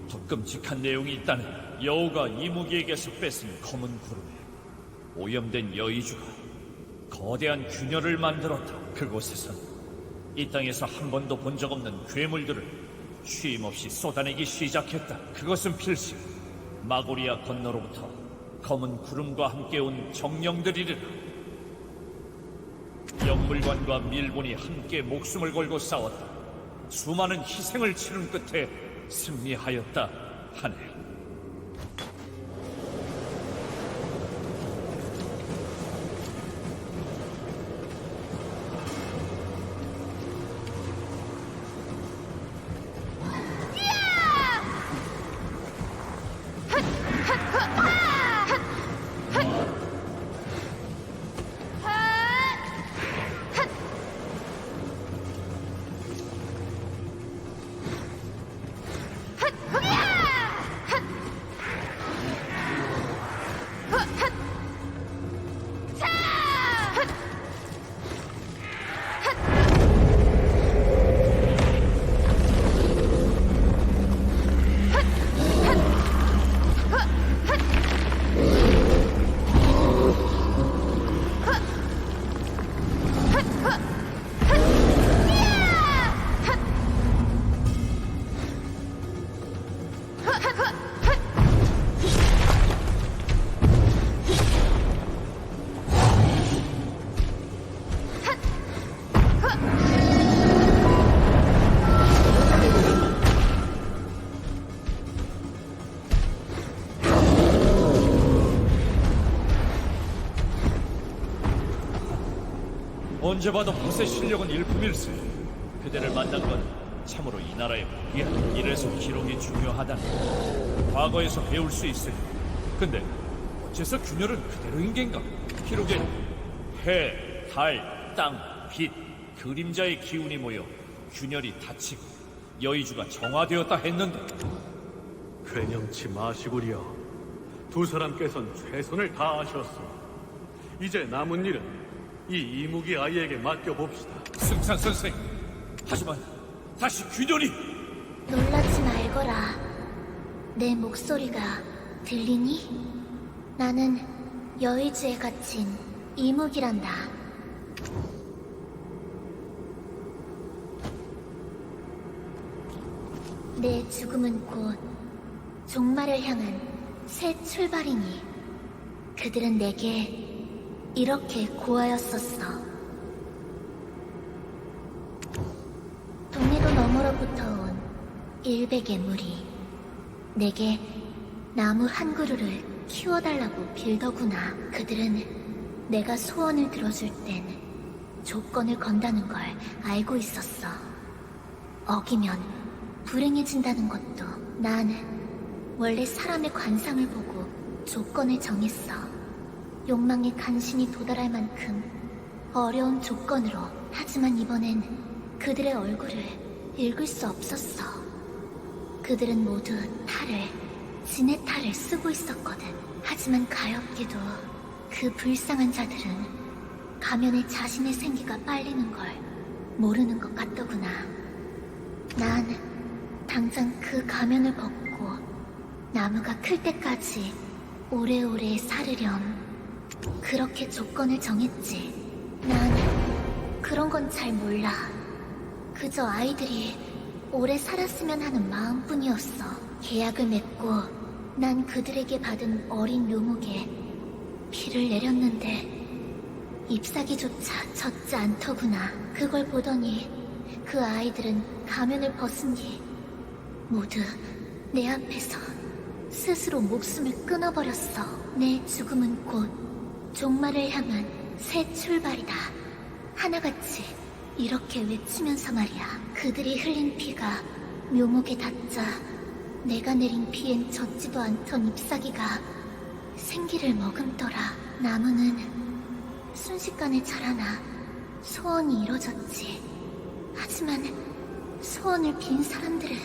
더 끔찍한 내용이 있다네. 여우가 이무기에게서 뺏은 검은 구름에 오염된 여의주가 거대한 균열을 만들었다. 그곳에선 이 땅에서 한 번도 본 적 없는 괴물들을 쉼없이 쏟아내기 시작했다. 그것은 필시 마고리아 건너로부터 검은 구름과 함께 온 정령들이리라. 영물관과 밀본이 함께 목숨을 걸고 싸웠다. 수많은 희생을 치른 끝에 승리하였다 하네. 언제 봐도 보세 실력은 일품일세. 그대를 만난 건 참으로 이 나라의 복이야. 이래서 기록이 중요하다네. 과거에서 배울 수 있으니. 근데 어째서 균열은 그대로인 겐가? 기록에 해, 달, 땅, 빛, 그림자의 기운이 모여 균열이 닫히고 여의주가 정화되었다 했는데 괴념치 마시구려. 두 사람께선 최선을 다하셨소. 이제 남은 일은 이 이무기 아이에게 맡겨봅시다. 승찬 선생, 하지만 다시 균열이... 놀라지 말거라. 내 목소리가 들리니? 나는 여의주에 갇힌 이무기란다. 내 죽음은 곧 종말을 향한 새 출발이니 그들은 내게 이렇게 고하였었어. 동해도 너머로부터 온 일백의 물이 내게 나무 한 그루를 키워달라고 빌더구나. 그들은 내가 소원을 들어줄 땐 조건을 건다는 걸 알고 있었어. 어기면 불행해진다는 것도. 난 원래 사람의 관상을 보고 조건을 정했어. 욕망에 간신히 도달할 만큼 어려운 조건으로. 하지만 이번엔 그들의 얼굴을 읽을 수 없었어. 그들은 모두 진의 탈을 쓰고 있었거든. 하지만 가엾게도 그 불쌍한 자들은 가면에 자신의 생기가 빨리는 걸 모르는 것 같더구나. 난 당장 그 가면을 벗고 나무가 클 때까지 오래오래 살으렴. 그렇게 조건을 정했지. 난 그런 건 잘 몰라. 그저 아이들이 오래 살았으면 하는 마음뿐이었어. 계약을 맺고 난 그들에게 받은 어린 묘목에 피를 내렸는데 잎사귀조차 젖지 않더구나. 그걸 보더니 그 아이들은 가면을 벗은 뒤 모두 내 앞에서 스스로 목숨을 끊어버렸어. 내 죽음은 곧 종말을 향한 새 출발이다. 하나같이 이렇게 외치면서 말이야. 그들이 흘린 피가 묘목에 닿자 내가 내린 피엔 젖지도 않던 잎사귀가 생기를 머금더라. 나무는 순식간에 자라나 소원이 이뤄졌지. 하지만 소원을 빈 사람들은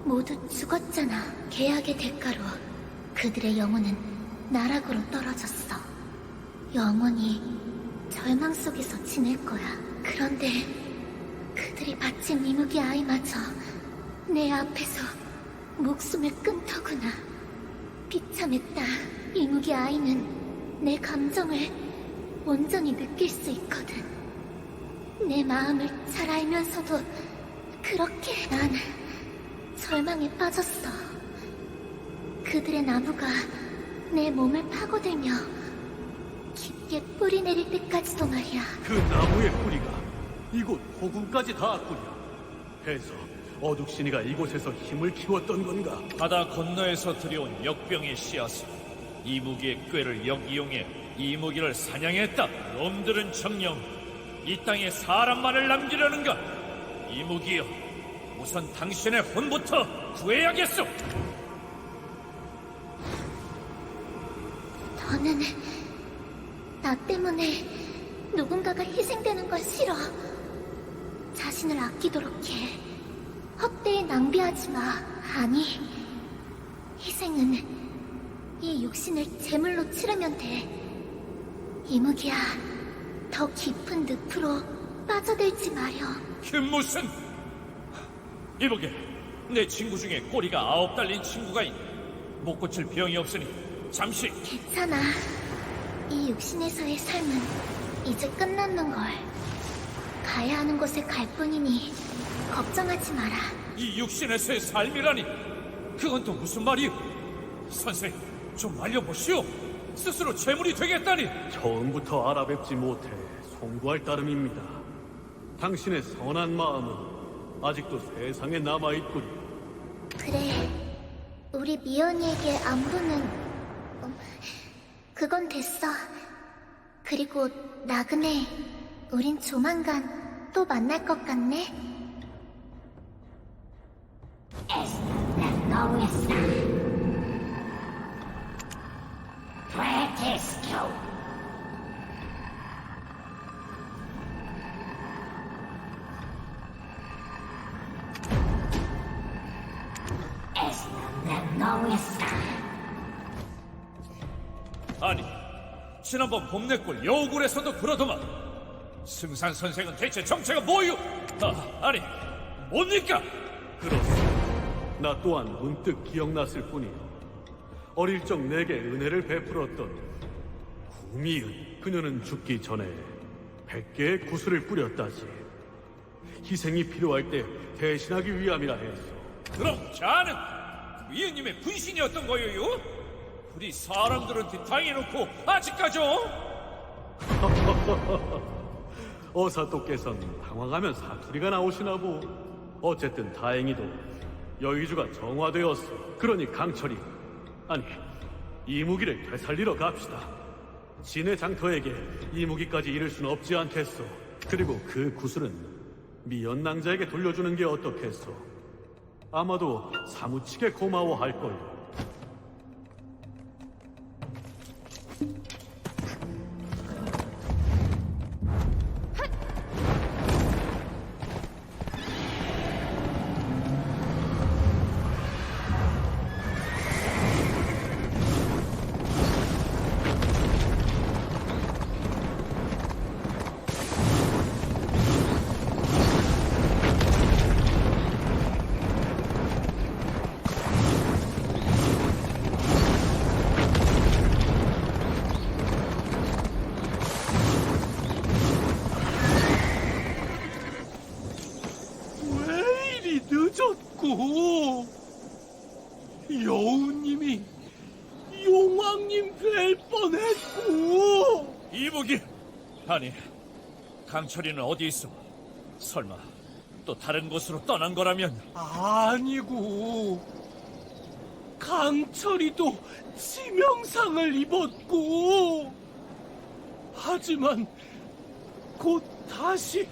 모두 죽었잖아. 계약의 대가로 그들의 영혼은 나락으로 떨어졌어. 영원히 절망 속에서 지낼 거야. 그런데 그들이 바친 이무기 아이마저 내 앞에서 목숨을 끊더구나. 비참했다. 이무기 아이는 내 감정을 온전히 느낄 수 있거든. 내 마음을 잘 알면서도 그렇게 난 절망에 빠졌어. 그들의 나무가 내 몸을 파고들며 깊게 뿌리 내릴 때까지도 말이야. 그 나무의 뿌리가 이곳 호군까지 닿았군요. 해서 어둑신이가 이곳에서 힘을 키웠던 건가? 바다 건너에서 들여온 역병의 씨앗은 이무기의 꾀를 역이용해 이무기를 사냥했다. 놈들은 정녕 이 땅에 사람만을 남기려는가? 이무기여, 우선 당신의 혼부터 구해야겠소. 더는 나 때문에 누군가가 희생되는 걸 싫어. 자신을 아끼도록 해. 헛되이 낭비하지 마. 아니, 희생은 이 육신을 제물로 치르면 돼. 이무기야, 더 깊은 늪으로 빠져들지 마렴. 그 무슨... 이보게, 내 친구 중에 꼬리가 9 달린 친구가 있네. 못 고칠 병이 없으니 잠시... 괜찮아. 이 육신에서의 삶은 이제 끝났는 걸. 가야 하는 곳에 갈 뿐이니 걱정하지 마라. 이 육신에서의 삶이라니, 그건 또 무슨 말이오? 선생, 좀 알려보시오. 스스로 재물이 되겠다니. 처음부터 알아뵙지 못해 송구할 따름입니다. 당신의 선한 마음은 아직도 세상에 남아있군. 그래, 우리 미연이에게 안부는 그건 됐어. 그리고 나그네, 우린 조만간 또 만날 것 같네. 아니, 지난번 봄내골 여우굴에서도 그러더만. 승산 선생은 대체 정체가 뭐요? 아니, 뭡니까? 그렇소. 나 또한 문득 기억났을 뿐이요. 어릴 적 내게 은혜를 베풀었던 구미은. 그녀는 죽기 전에 100개의 구슬을 뿌렸다지. 희생이 필요할 때 대신하기 위함이라 했소. 그럼 자는 위원님의 분신이었던 거예요? 우리 사람들한테 당해놓고 아직까지요? 어사또께선 당황하면 사투리가 나오시나 보. 어쨌든 다행히도 여의주가 정화되었어. 그러니 강철이, 아니, 이무기를 되살리러 갑시다. 진의 장터에게 이무기까지 이를 순 없지 않겠소. 그리고 그 구슬은 미연낭자에게 돌려주는 게 어떻겠소. 아마도 사무치게 고마워할걸요. 왜 이리 늦었고? 여우님이 용왕님 뵐 뻔했고. 이무기! 아니, 강철이는 어디 있어? 설마 또 다른 곳으로 떠난 거라면? 아니고, 강철이도 치명상을 입었고, 하지만 곧 다시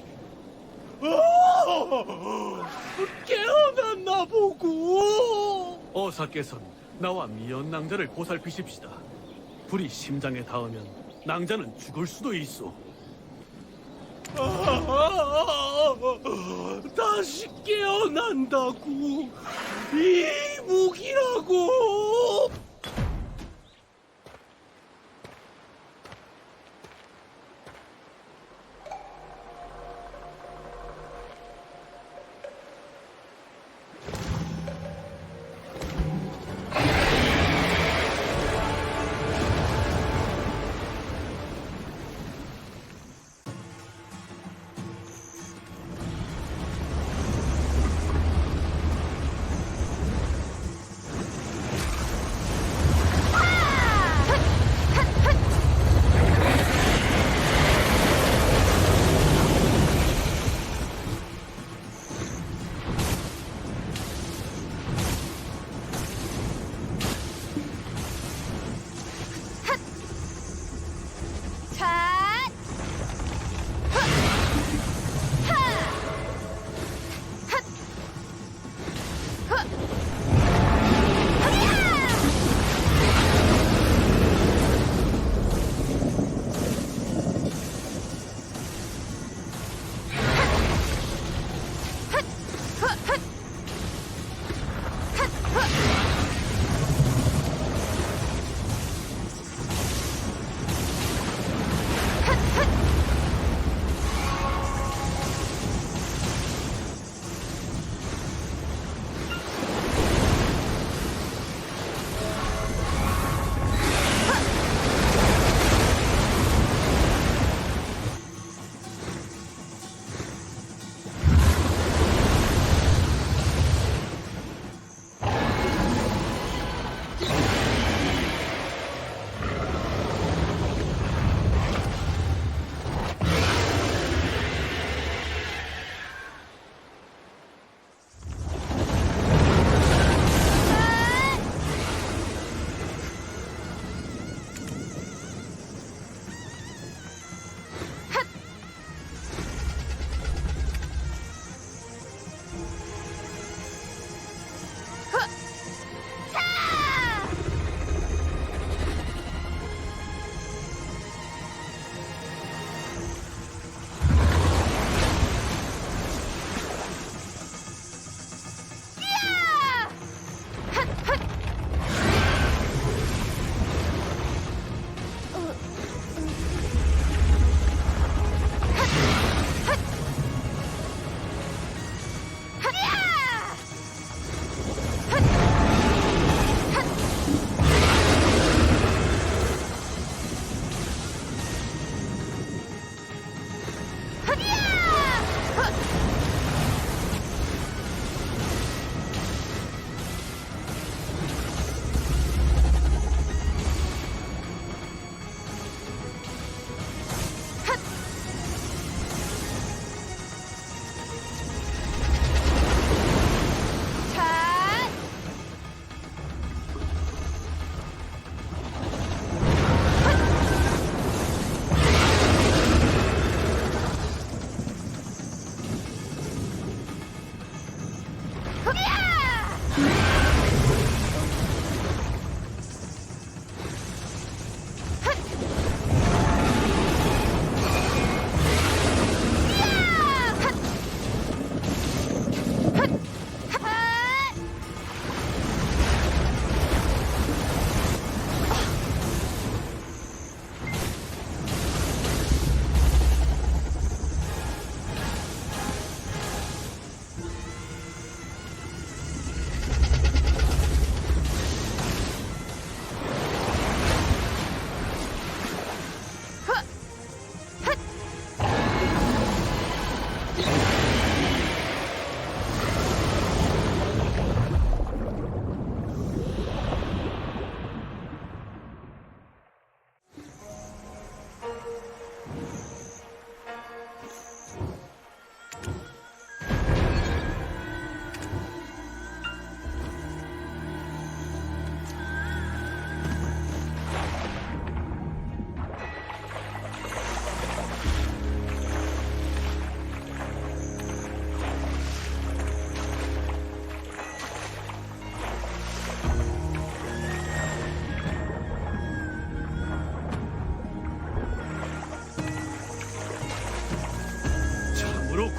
깨어났나 보고. 어사께선 나와 미연낭자를 보살피십시다. 불이 심장에 닿으면 낭자는 죽을 수도 있소. 다시 깨어난다고. 이 무기라고.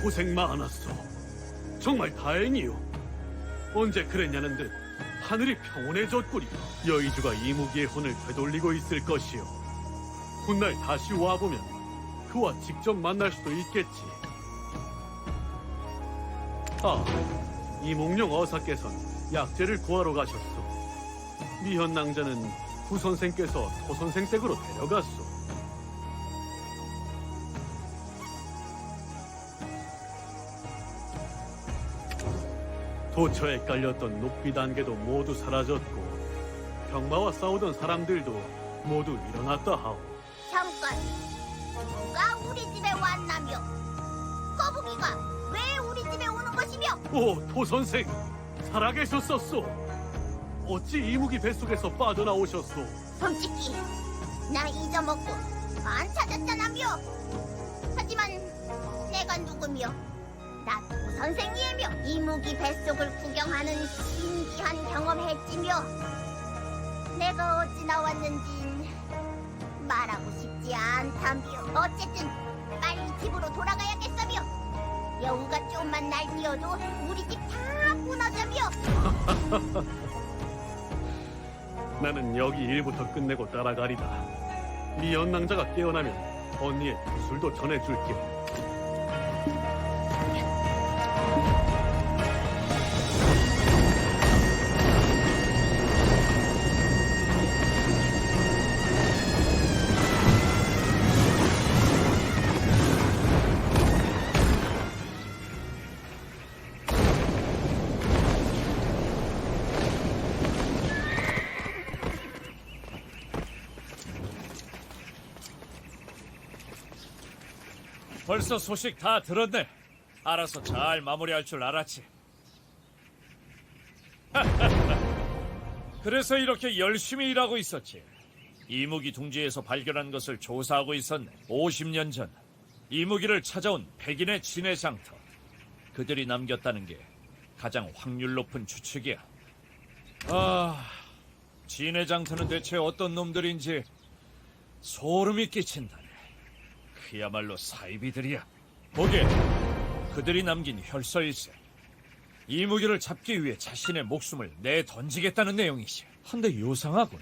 고생 많았어. 정말 다행이요. 언제 그랬냐는 듯 하늘이 평온해졌구려. 여의주가 이무기의 혼을 되돌리고 있을 것이요. 훗날 다시 와보면 그와 직접 만날 수도 있겠지. 아, 이몽룡 어사께선 약재를 구하러 가셨소. 미현 낭자는 구 선생께서 토 선생 댁으로 데려갔소. 도처에 깔렸던 높이 단계도 모두 사라졌고 병마와 싸우던 사람들도 모두 일어났다 하오. 잠깐, 누가 우리 집에 왔나며? 거북이가 왜 우리 집에 오는 것이며? 오, 토 선생, 살아계셨었소. 어찌 이무기 뱃속에서 빠져나오셨소? 솔직히 나 잊어먹고 안 찾았잖아며. 하지만 내가 누구며? 나 선생이에며. 이무기 뱃속을 구경하는 신기한 경험했지며. 내가 어찌 나왔는진 말하고 싶지 않다며. 어쨌든 빨리 집으로 돌아가야겠다며. 여우가 좀만 날뛰어도 우리 집 다 무너져며. 나는 여기 일부터 끝내고 따라가리다. 이 연낭자가 깨어나면 언니의 구술도 전해줄게. 벌써 소식 다 들었네. 알아서 잘 마무리할 줄 알았지. 그래서 이렇게 열심히 일하고 있었지. 이무기 둥지에서 발견한 것을 조사하고 있었네. 50년 전 이무기를 찾아온 백인의 진해장터. 그들이 남겼다는 게 가장 확률 높은 추측이야. 진해장터는 대체 어떤 놈들인지 소름이 끼친다네. 그야말로 사이비들이야. 보게, 그들이 남긴 혈서일세. 이무기를 잡기 위해 자신의 목숨을 내던지겠다는 내용이지. 한데 요상하군.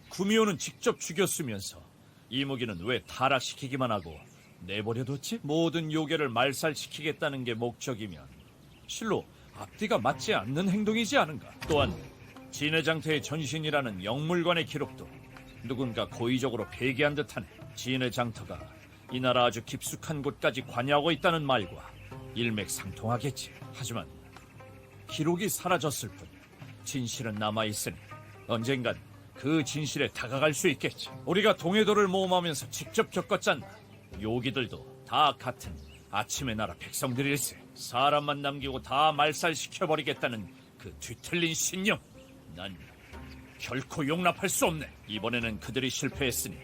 구미호는 직접 죽였으면서 이무기는 왜 타락시키기만 하고 내버려뒀지? 모든 요괴를 말살시키겠다는 게 목적이면 실로 앞뒤가 맞지 않는 행동이지 않은가. 또한 진해장터의 전신이라는 영물관의 기록도 누군가 고의적으로 폐기한 듯하네. 진해장터가 이 나라 아주 깊숙한 곳까지 관여하고 있다는 말과 일맥상통하겠지. 하지만 기록이 사라졌을 뿐 진실은 남아있으니 언젠간 그 진실에 다가갈 수 있겠지. 우리가 동해도를 모험하면서 직접 겪었잖아. 요기들도 다 같은 아침의 나라 백성들일세. 사람만 남기고 다 말살시켜버리겠다는 그 뒤틀린 신념, 난 결코 용납할 수 없네. 이번에는 그들이 실패했으니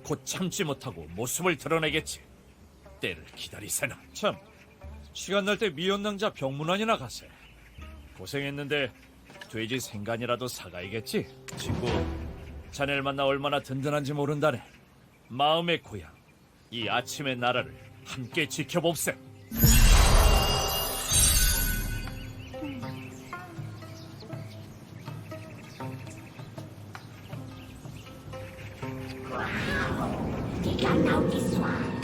곧 참지 못하고 모습을 드러내겠지. 때를 기다리세나. 참, 시간 날 때 미연낭자 병문안이나 가세. 고생했는데 돼지 생간이라도 사가야겠지. 친구, 자네를 만나 얼마나 든든한지 모른다네. 마음의 고향, 이 아침의 나라를 함께 지켜봅세. 네가 나오겠어.